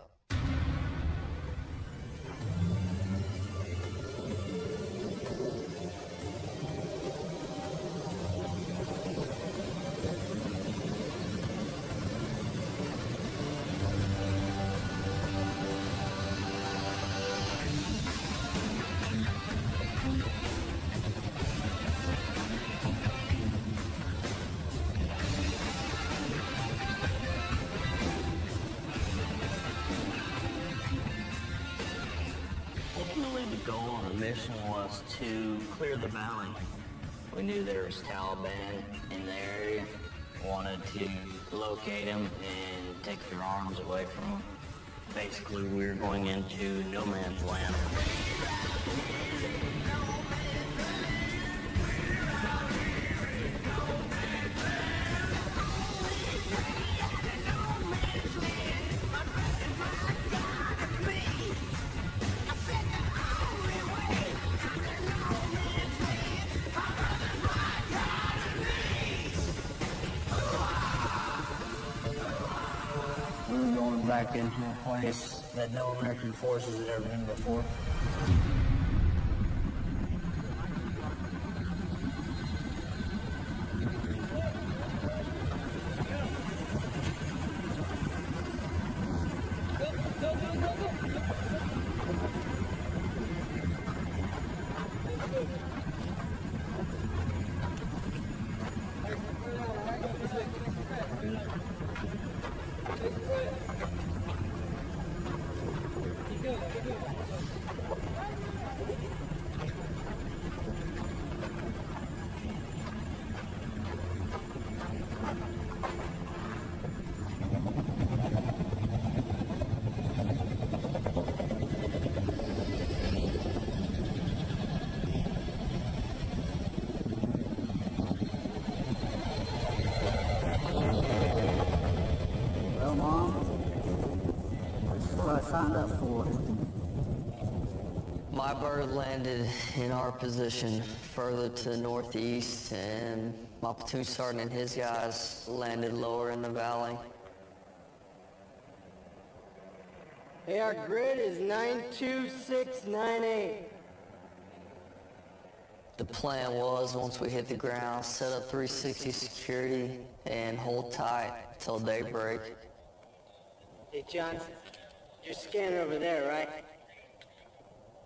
The goal on the mission was to clear the valley. We knew there was Taliban in the area. Wanted to locate them and take their arms away from them. Basically, we were going into no man's land. back into a place that no American forces had ever been before. Well, Mom, that's what I signed up for. My bird landed in our position further to the northeast, and my platoon sergeant and his guys landed lower in the valley. Hey, our grid is 92698. The plan was, once we hit the ground, set up 360 security and hold tight till daybreak. Hey, John, your scanner over there, right?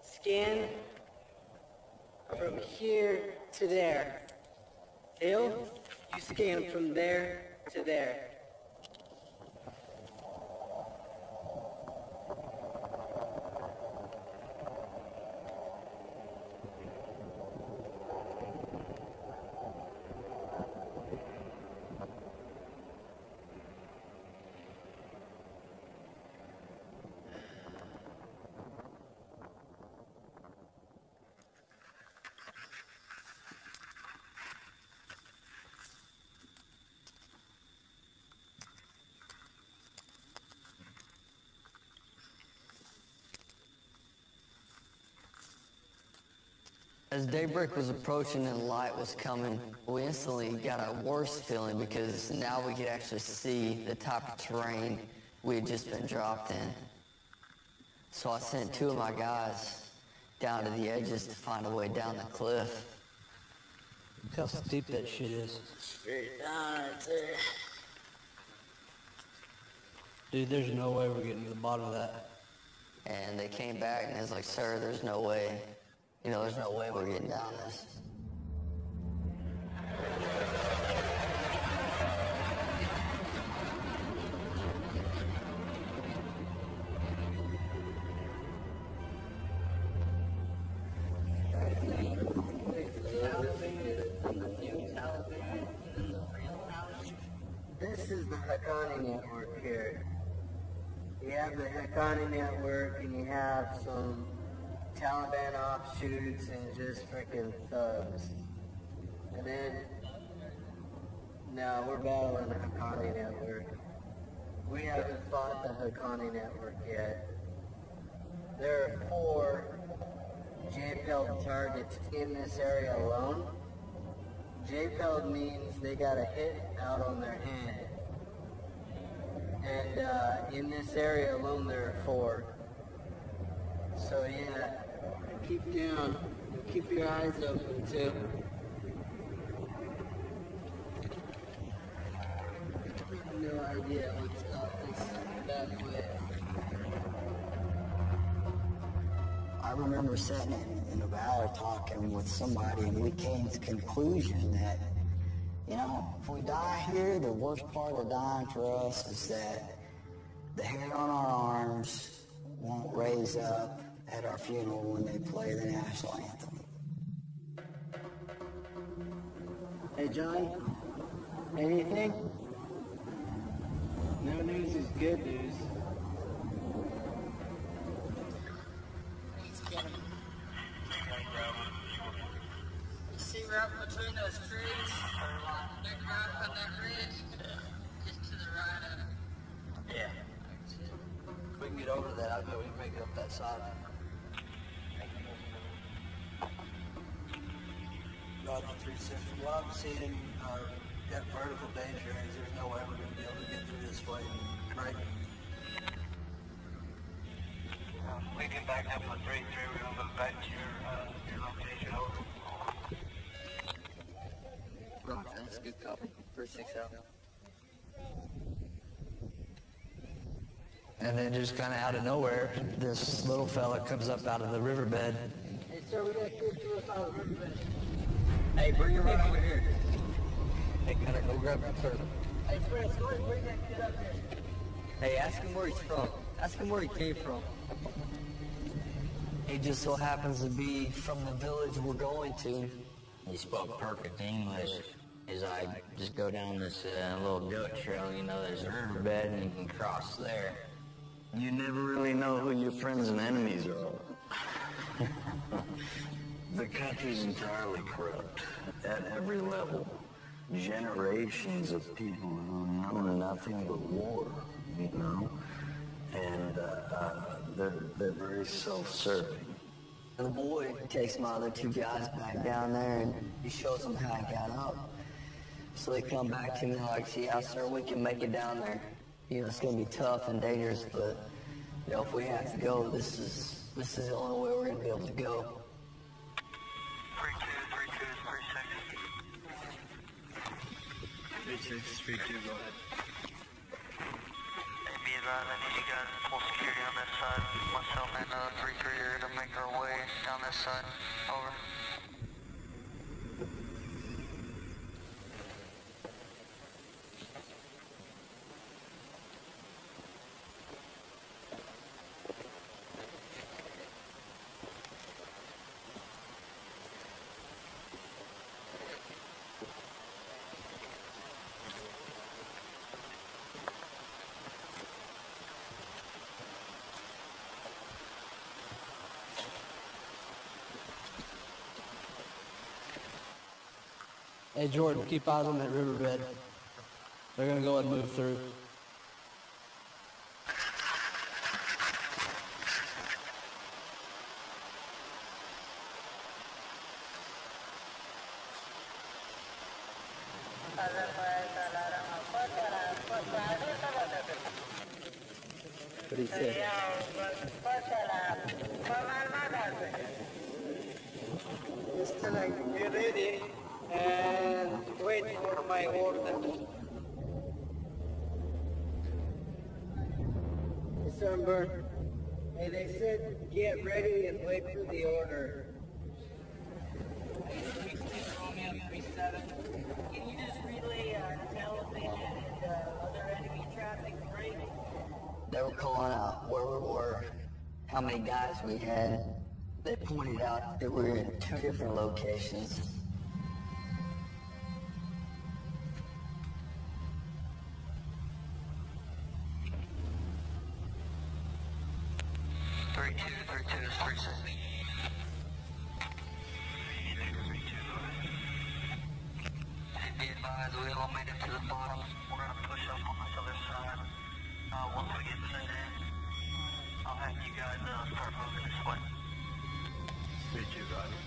Scan from here to there. Hill, you scan from there to there. As daybreak was approaching and light was coming, we instantly got a worse feeling because now we could actually see the type of terrain we had just been dropped in. So I sent two of my guys down to the edges to find a way down the cliff. Look how steep that shit is. Straight down right there. Dude, there's no way we're getting to the bottom of that. And they came back and it's like, sir, there's no way. You know, there's no way we're getting down this. This is the Haqqani network here. You have the Haqqani network and you have some Taliban offshoots and just freaking thugs. And then, no, we're battling the Haqqani network. We haven't fought the Haqqani network yet. There are 4 JPEL targets in this area alone. JPEL means they got a hit out on their head. And in this area alone there are 4. So yeah, keep down. Keep your eyes open too. No idea what's up this bad way. I remember sitting in a valley talking with somebody, and we came to the conclusion that, you know, if we die here, the worst part of dying for us is that the hair on our arms won't raise up at our funeral when they play the national anthem. Hey John, anything? No news is good news. See right between those trees? Big rock on that ridge? Just to the right of it. Yeah. If we can get over that, I bet we can make it up that side. God, the 360. What I'm seeing, that vertical danger is there's no way we're going to be able to get through this way, right? We get back up on 3-3. We're going to move back to your location. Over. Roger, that's a good copy. 3-6 out. And then just kind of out of nowhere, this little fella comes up out of the riverbed. Hey, sir, we got to get to us out of the riverbed. Hey, bring it right over here. Hey, Cutter, go grab that turtle. Hey, Chris, bring that kid up here. Hey, ask him where he's from. Ask him where he came from. He just so happens to be from the village we're going to. He spoke perfect English. As I just go down this little goat trail, you know, there's a riverbed and you can cross there. You never really know who your friends and enemies are. The country's entirely corrupt at every level. Generations of people who know nothing but war, you know, and they're very self-serving. The boy takes my other two guys back down there and he shows them how he got up. So they come back to me like, yeah, sir, we can make it down there. You know, it's going to be tough and dangerous, but, you know, if we have to go, this is the only way we're going to be able to go. 3-2, 3-2, go ahead. Hey, be advised, I need you guys to pull security on this side. Myself and 3-3 are going to make our way down this side. Over. Hey, Jordan, keep eyes on that riverbed. They're going to go ahead and move through. What do you say? Just to get ready and wait for my order. December. Hey, they said get ready and wait for the order. Can you just relay tell if they had other enemy traffic break? They were calling out where we were, how many guys we had. They pointed out that we were in 2 different locations. Be advised, we all made it to the bottom. We're going to push up on this other side. Once we get set in, I'll have you guys start moving this way. 3-2, Roger.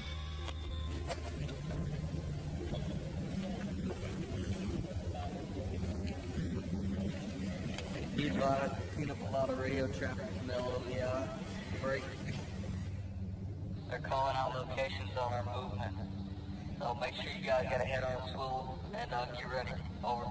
Be advised, picking up a lot of radio traffic from the LOVI break. They're calling out locations on our movement. So make sure you guys get ahead on swivel and get ready. Over.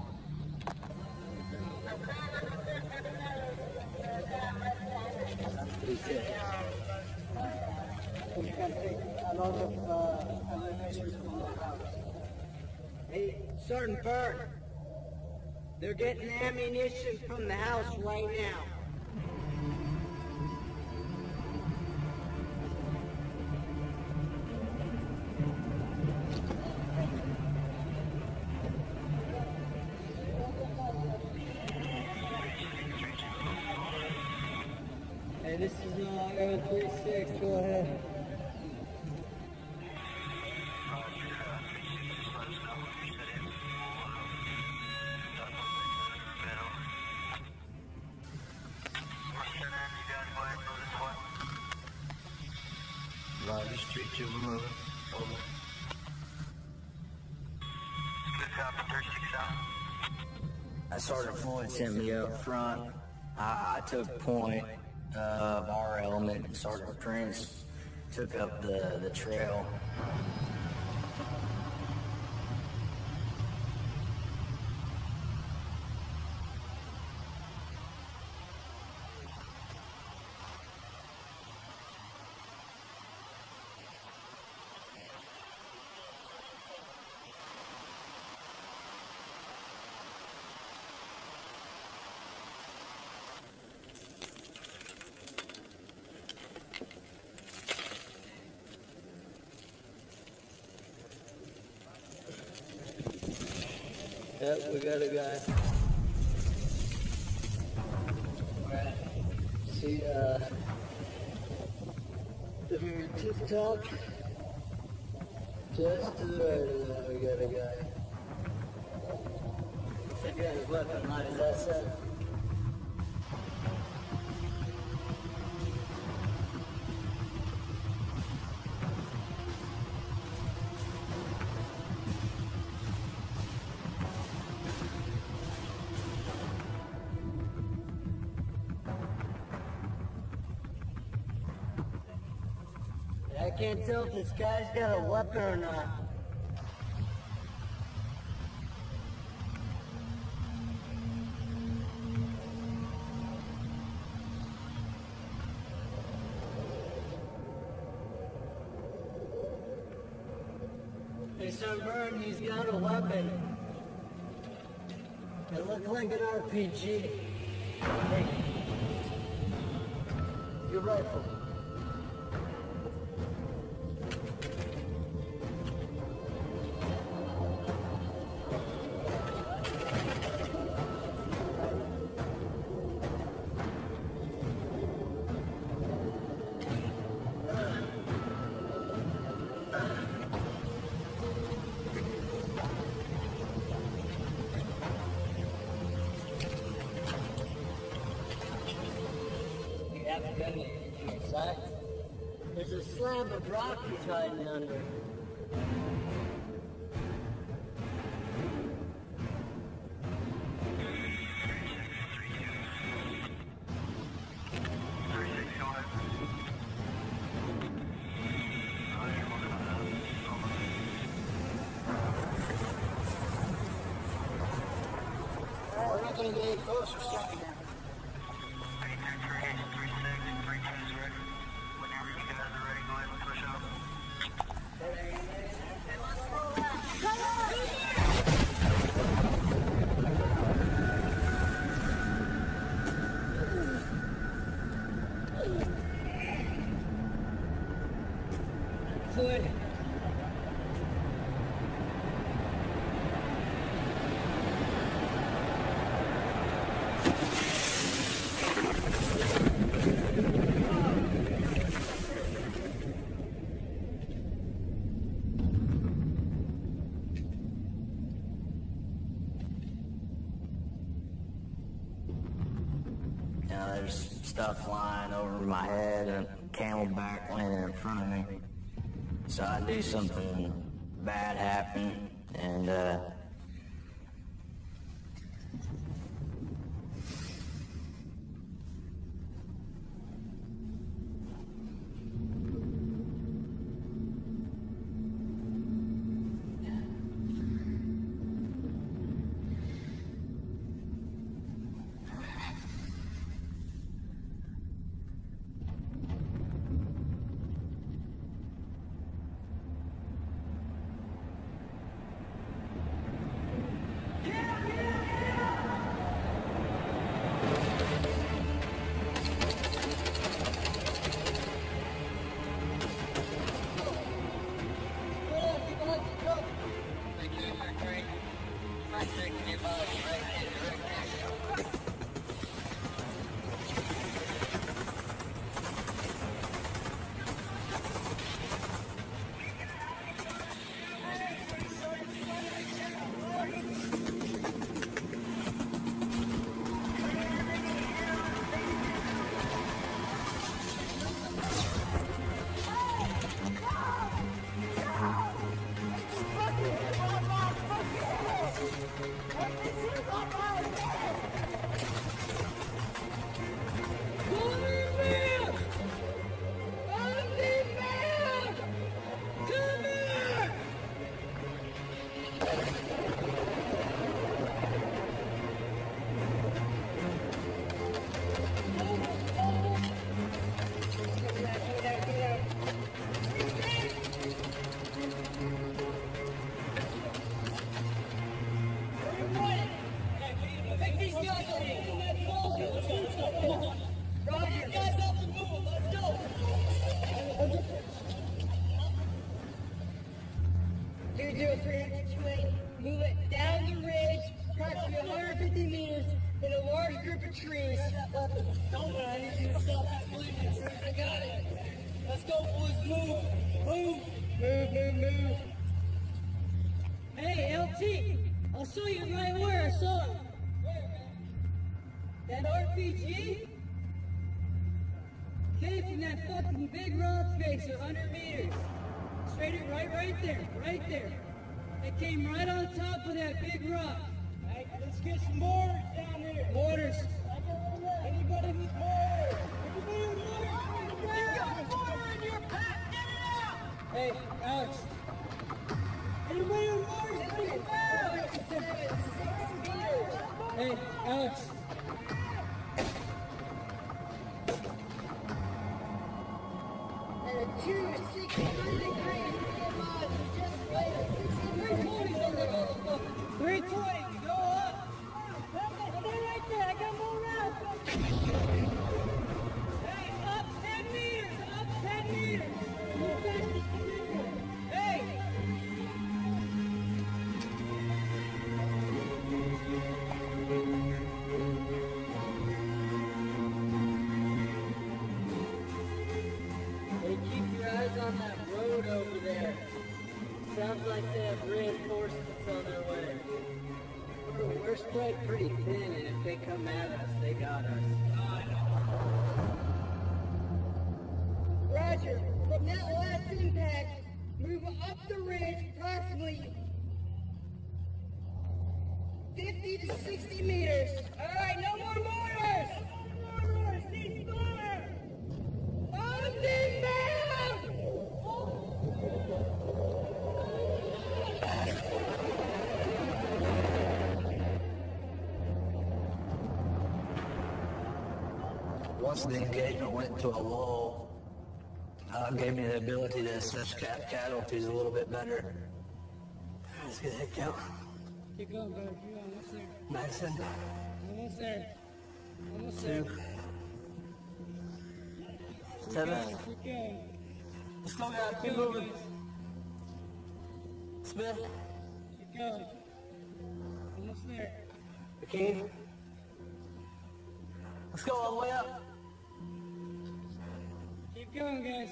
Hey, Sergeant Bird. They're getting ammunition from the house right now. Hey, this is Aero 36, go ahead. Roger, Street 2, we're moving. Over. Good copy, 36 out. Sergeant Floyd sent me up front. I took point, of our element, Sergeant Prince, took up the trail. Yep, we got a guy. Alright. See, if you're TikTok, just to the right of that, we got a guy. If you got his weapon, right, is that set? I can't tell if this guy's got a weapon or not. Hey, Sunburn, he's got a weapon. It looked like an RPG. Hey, your rifle. There's a slab of rock he's hiding under. We're not going to get any closer, second now. Good. There's stuff flying over my head and camelback landing in front of me. So I do something bad happen, and Go Don't worry, I need you to stop that bleeding. I got it. Let's go, boys. Move. Move. Hey, LT. I'll show you right where I saw it. That RPG came from that fucking big rock face 100 meters. Straight it right there. It came right on top of that big rock. Hey, let's get some mortars down here. Mortars. Anybody with mortars? You got a mortar in your pack, get it out! Hey, Alex. Anybody with mortars, get it out! Hey, Alex. And a junior 63 degrees, just wait. 320's on the motherfucker. 320, go up. Stay right there, I got more rounds. Hey, up 10 meters. Move back. Hey. Hey, keep your eyes on that road over there. Sounds like they have reinforcements on their way. We're spread pretty thin, and if they come at us, they got us. Roger, from that last impact, move up the ridge approximately 50 to 60 meters. All right, no more mortars! Cease fire! Arms inbound! Once the engagement went to a lull, gave me the ability to assess casualties a little bit better. Let's get that count. Keep going, bro. Keep going. Almost there. Madison. Almost there. 2. 7. Keep going. Let's go, guys. Keep moving. Smith. Keep going. Almost there. McKean. Let's go all the way up. Keep going, guys.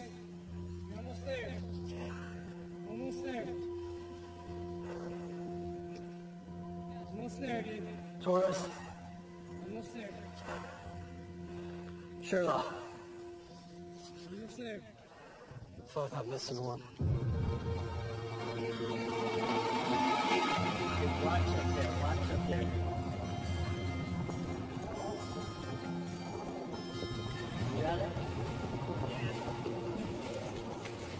You're almost there. Almost there. Almost there, dude. Torres. Almost there. Sherlock. Almost there. Fuck, I'm missing one. Watch up there. You got it?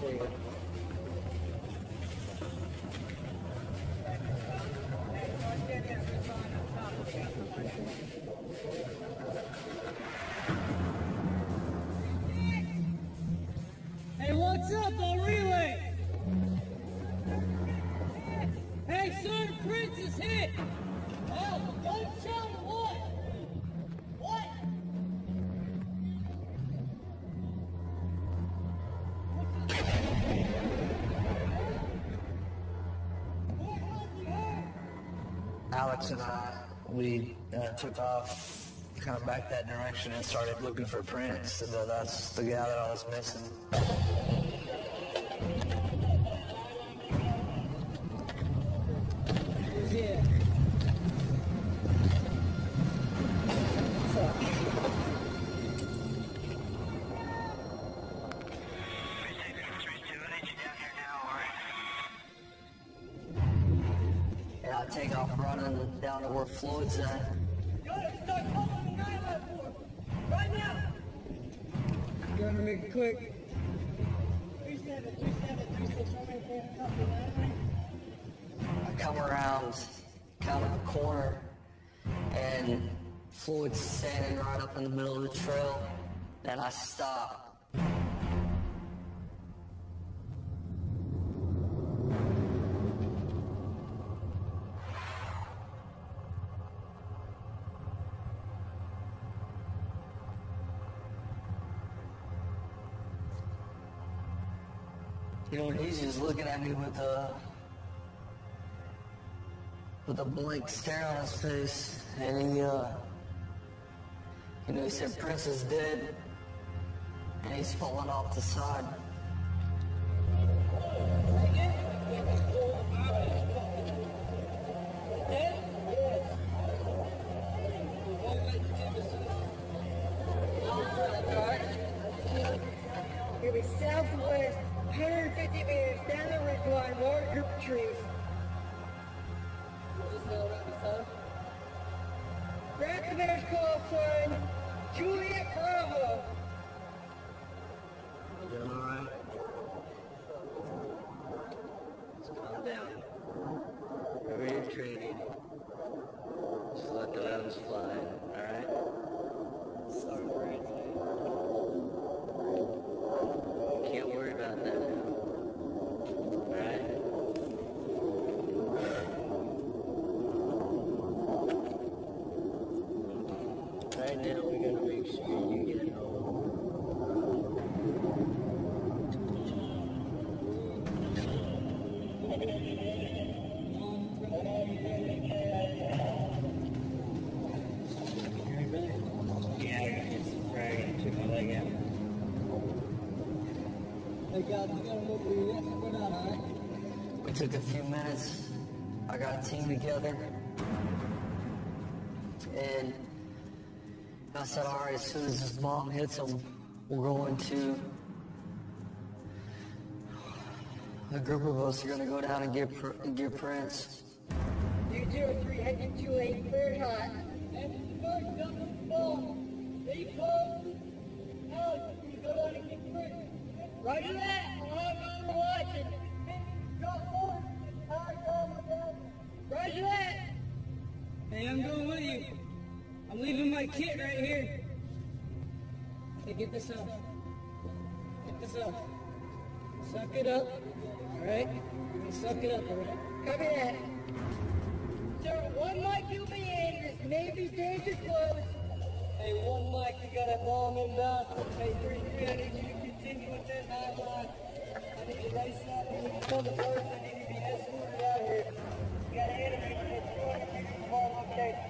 There you go. Hey, what's up? I'll relay. Hey, son, Prince is hit. Oh, don't tell me what. What? Alex and I, we took off kind of back that direction and started looking for Prince. And that's the guy that I was missing. Who's here? And I take off running down to where Floyd's at. Right now! You want to make it quick? 3736, I come around kind of the corner, and Floyd's standing right up in the middle of the trail, and I stop. You know, he's just looking at me with a blank stare on his face, and You know, he said Prince is dead, and he's falling off the side. You'll be southwest, 150 meters down the ridge line, large group of trees. Grab the bear's call sign, Juliet Bravo. You doing all right? Just calm down. Remember your training. Just let the rounds fly, all right? Sorry for anything. Can't worry about that now. All right? Right now, we gotta make sure you get home. We took a few minutes. I got a team together. And I said, all right, as soon as this bomb hits them, we're going to... A group of us are going to go down and get Prince. 203 heading 28, cleared hot. Roger that. I'm watching. Roger that. Hey, I'm going with you. I'm leaving my kit right here. Hey, get this up. Get this up. Suck it up. Alright? Suck it up, alright? Copy that. Sir, one mic you'll be in. This may be danger close. Hey, one mic, you got a bomb inbound. Hey, 3-3, I need you to continue with that 9-line. I need you to race that. I need you to tell the birds I need to be escorted out here. You got an enemy that's 200 meters from our location.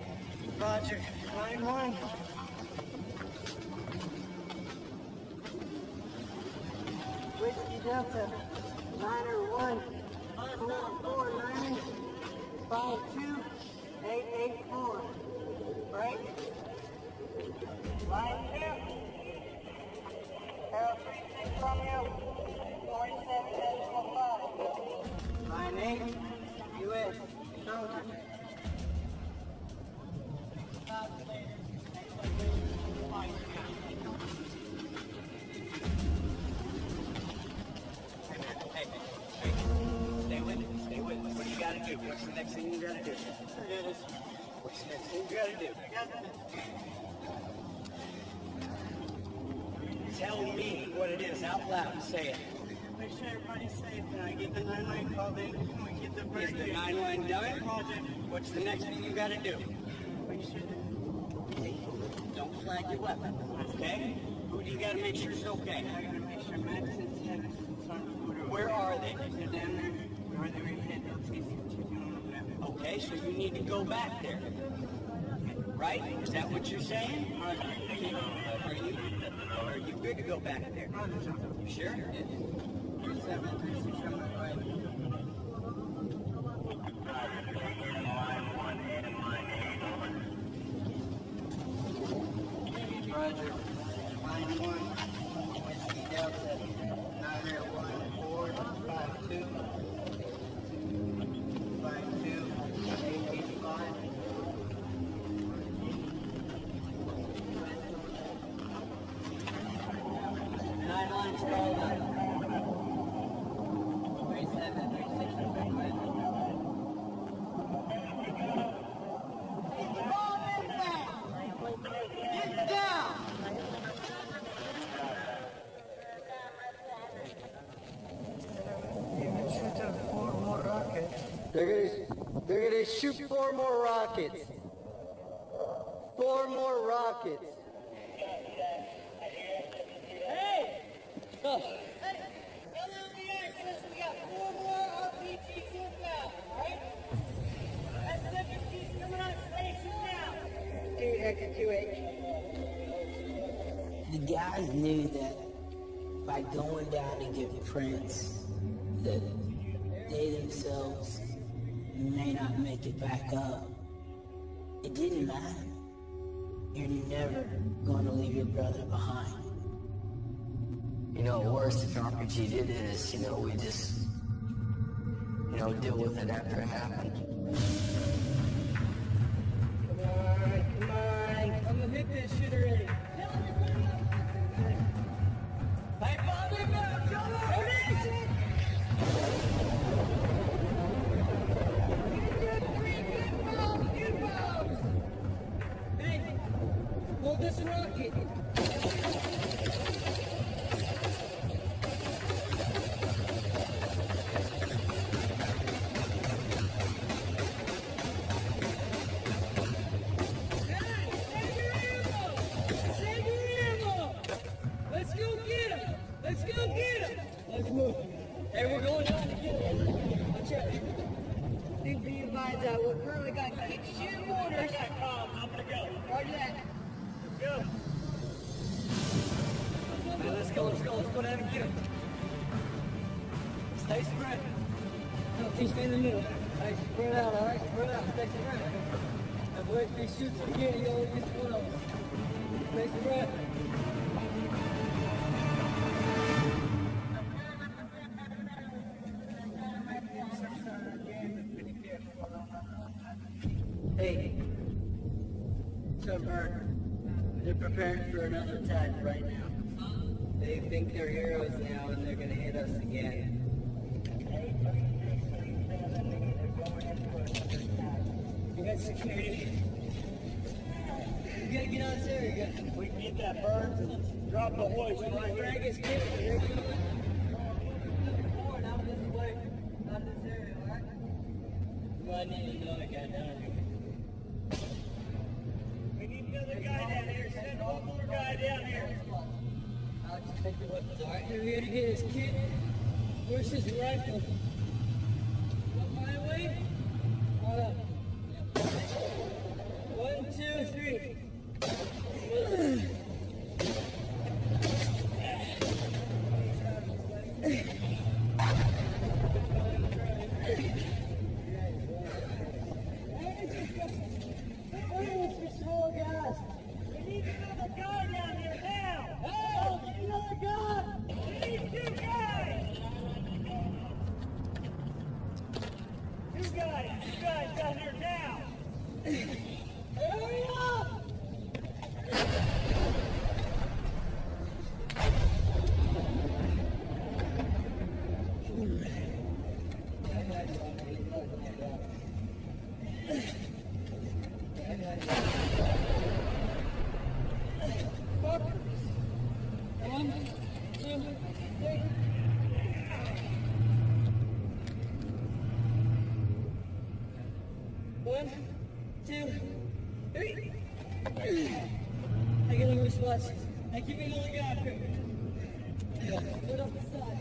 Roger. 9-1. Whiskey Delta. 901. 449. 52884. Right? Line 2. Arrow 36 from you. 47.5. Line 8. U.S. Soldier. Stay with me. Stay with me. What do you gotta do? What's the next thing you gotta do? What's the next thing you gotta do? Tell me what it is out loud. Say it. Make sure everybody's safe and I get the 9-line called in. We get the Is the 9-line done? What's the next thing you gotta do? Make sure that Don't flag your weapon. Okay? Who do you gotta make sure is okay? I gotta make sure Max and Ted are Where are they? They're down there. Where they were headed. Okay, so you need to go back there. Right? Is that what you're saying? Are you good to go back there? You sure? 736 on my right. Roger. Line 1. Whiskey Delta. 901-452. 52-885. Nine lines called up. 3736 on my right. Get down! They're gonna shoot 4 more rockets. 4 more rockets. Hey! Hey! LLBI says we got 4 more RPGs inbound, alright? SWC's coming on station now. Dude, Hector 2H. The guys knew that by going down to get prints, that they themselves may not make it back up. It didn't matter. You're never going to leave your brother behind. You know, worse if RPG did is, you know, we just, you know, deal with it after it happened. Come on. I'm gonna hit this shit already. Hey, Bobby, come on! Hey, hold this rocket. Hey, we're going down to get him. Watch out. Please be advised that we're currently got shooting orders. I'm gonna go. Roger that. Let's go. Hey, let's go down and get him. Stay spread. No, keep stay in the middle. Hey, spread out, all right? Spread out, stay spread. And wait, if he shoots again, you only get one of them. Stay spread. Hey, Sunburn, they're preparing for another attack right now. They think they're heroes now and they're gonna hit us again. You got security. You gotta get out of this area. We can get that bird. Drop the hoist right here. Drag his kid. You're going out this way. Not this area, alright? You might need another guy down here. We need another guy down here. Send one more guy down here. I'll just take the weapons, alright? We're here to get his kit. Where's his rifle? Up my way? Hold up. 1, 2, 3. I get him response. I keep it on the guy. Put up the side.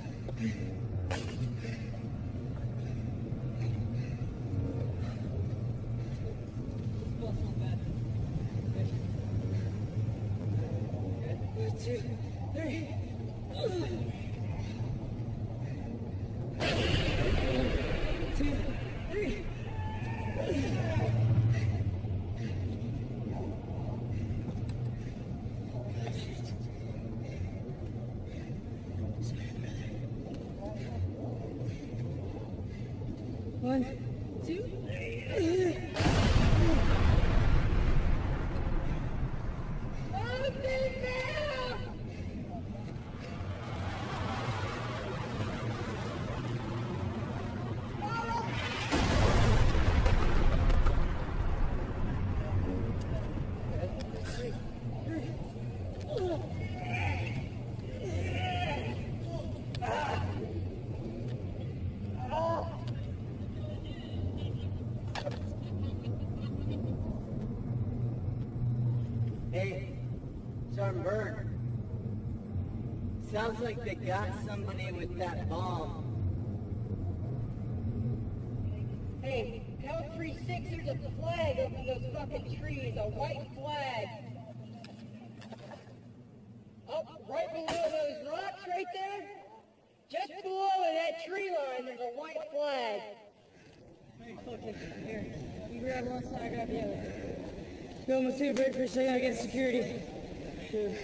One, two, three. Two, three. One, two, three. Hey, Sergeant Bird. Sounds like they got somebody with that bomb. Hey, count 3-6, there's a flag up in those fucking trees, a white flag. right there? Just below that tree line, there's a white flag. Hey, fuck it. Here, you grab one side, I grab the other. Bill, I'm gonna see a break for a second, I get security. Here.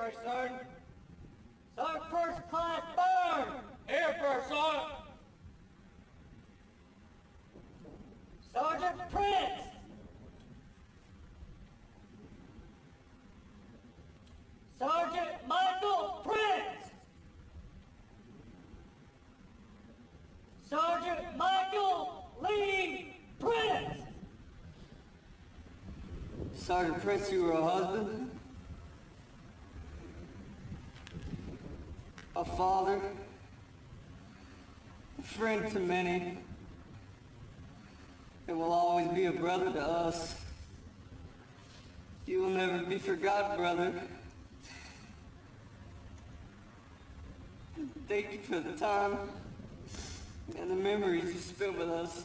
first, Sergeant. Sergeant First Class Burn! Here, First Sergeant! Sergeant Prince, you were a husband, a father, a friend to many, and will always be a brother to us. You will never be forgotten, brother. Thank you for the time and the memories you spent with us.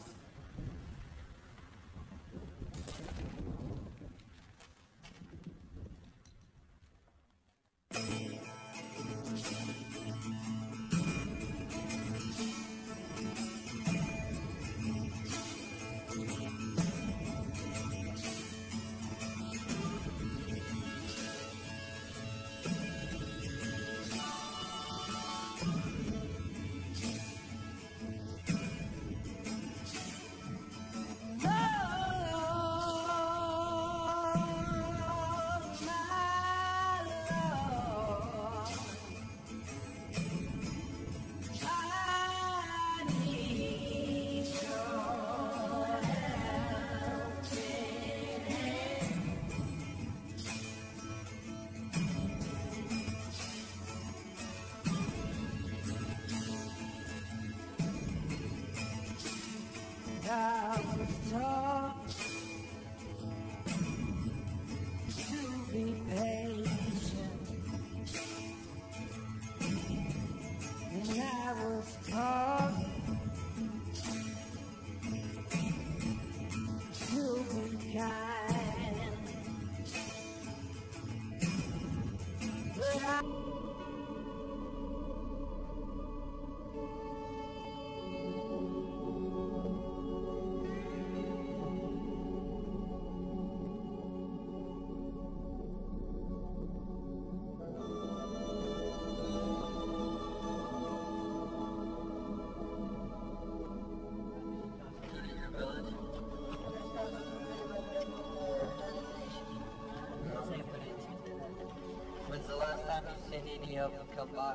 I was taught to be patient, and I was taught to be kind, but I When's the last time you seen any of them come by?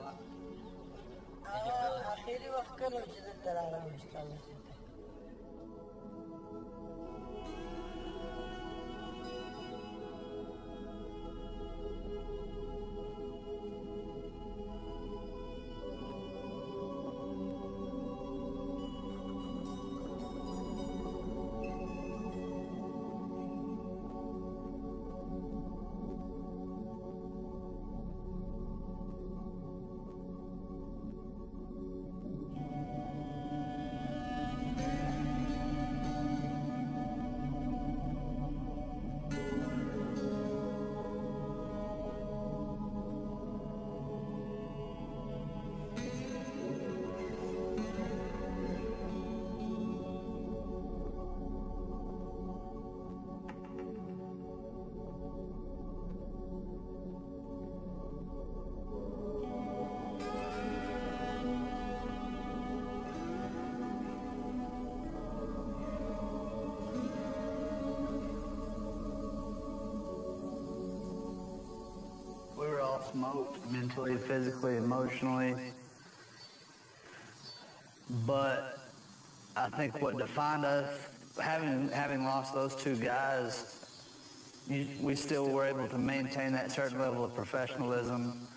أخيري وأفكر وجدت الدلالة مشتغلة. Smoked mentally, physically, emotionally. But I think what defined us, having lost those two guys, we still were able to maintain that certain level of professionalism.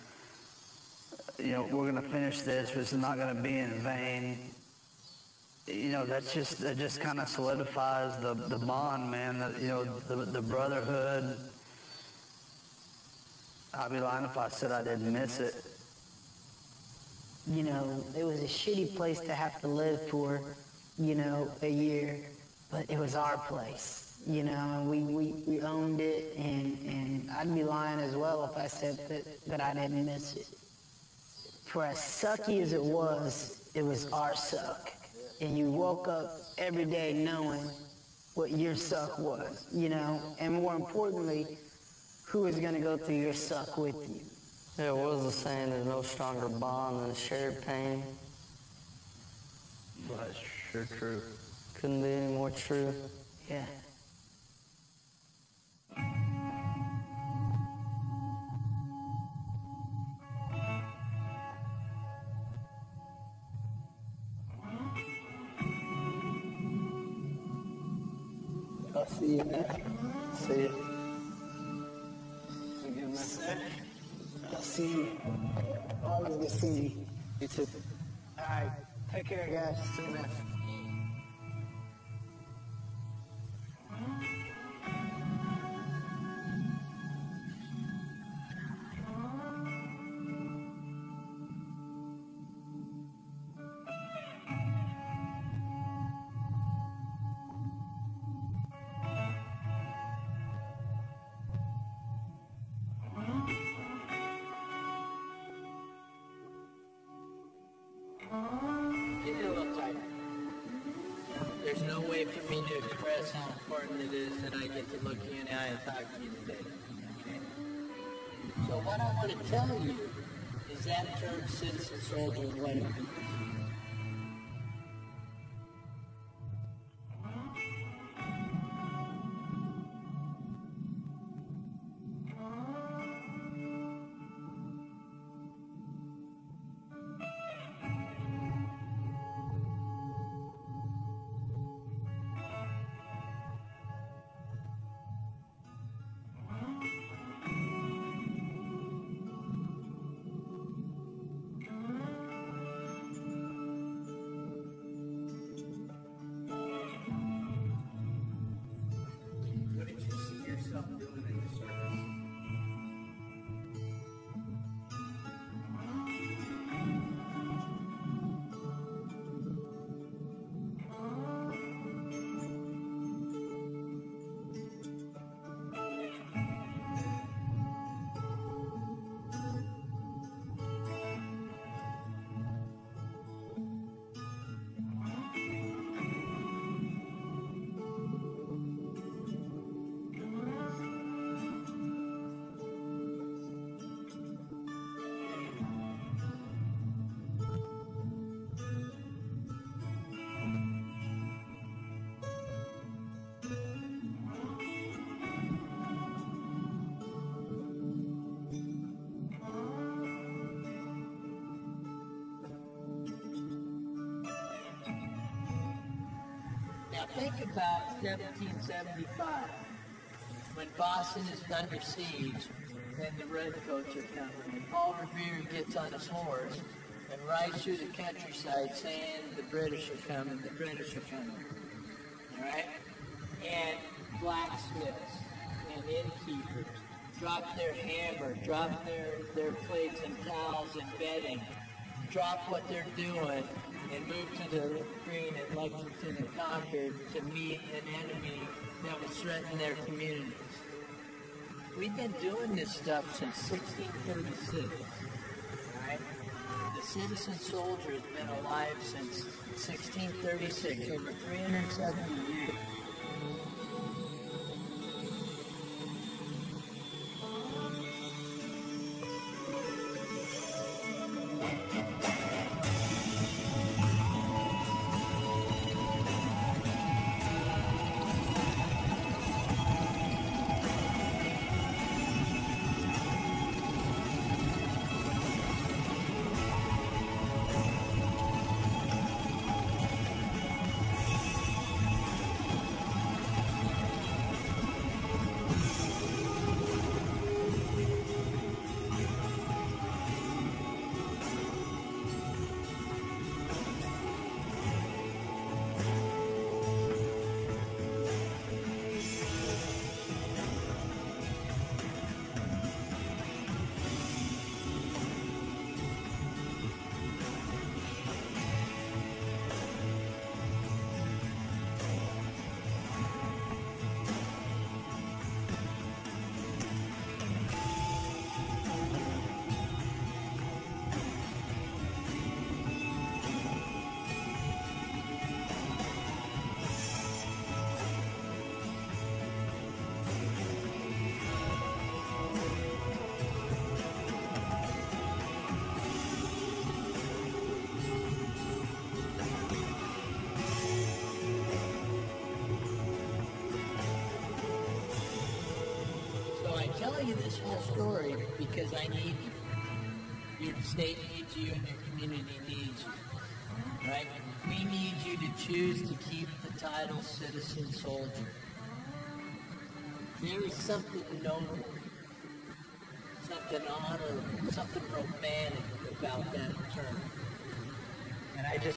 You know, we're going to finish this. This is not going to be in vain. You know, that just kind of solidifies the bond, man. The brotherhood. I'd be lying if I said I didn't miss it. You know, it was a shitty place to have to live for, you know, a year, but it was our place, you know, and we owned it, and I'd be lying as well if I said that I didn't miss it. For as sucky as it was our suck, and you woke up every day knowing what your suck was, you know, and more importantly, who is going to go through your suck with you. Yeah, what was the saying? There's no stronger bond than shared pain. Well, that's sure true. Couldn't be any more true. Yeah. I'll see you, man. See you. seeing you. Always good seeing you. You too. All right. Take care, guys. See you, man. Get it a little tighter. There's no way for me to express how important it is that I get to look you in the eye and talk to you today. Okay? So what I want to tell you is that term citizen soldier and what it means. Now think about 1775, when Boston is under siege and the Redcoats are coming, and Paul Revere gets on his horse and rides through the countryside saying the British are coming, the British are coming, all right? And blacksmiths and innkeepers drop their hammer, drop their plates and towels and bedding, drop what they're doing, and move to the green at Lexington and Concord to meet an enemy that was threatening their communities. We've been doing this stuff since 1636, all right? The citizen soldier has been alive since 1636, over 370 years. Tell you this whole story because I need you. Your state needs you and your community needs you. Right? We need you to choose to keep the title citizen soldier. There is something noble, something something odd or something romantic about that term. And I just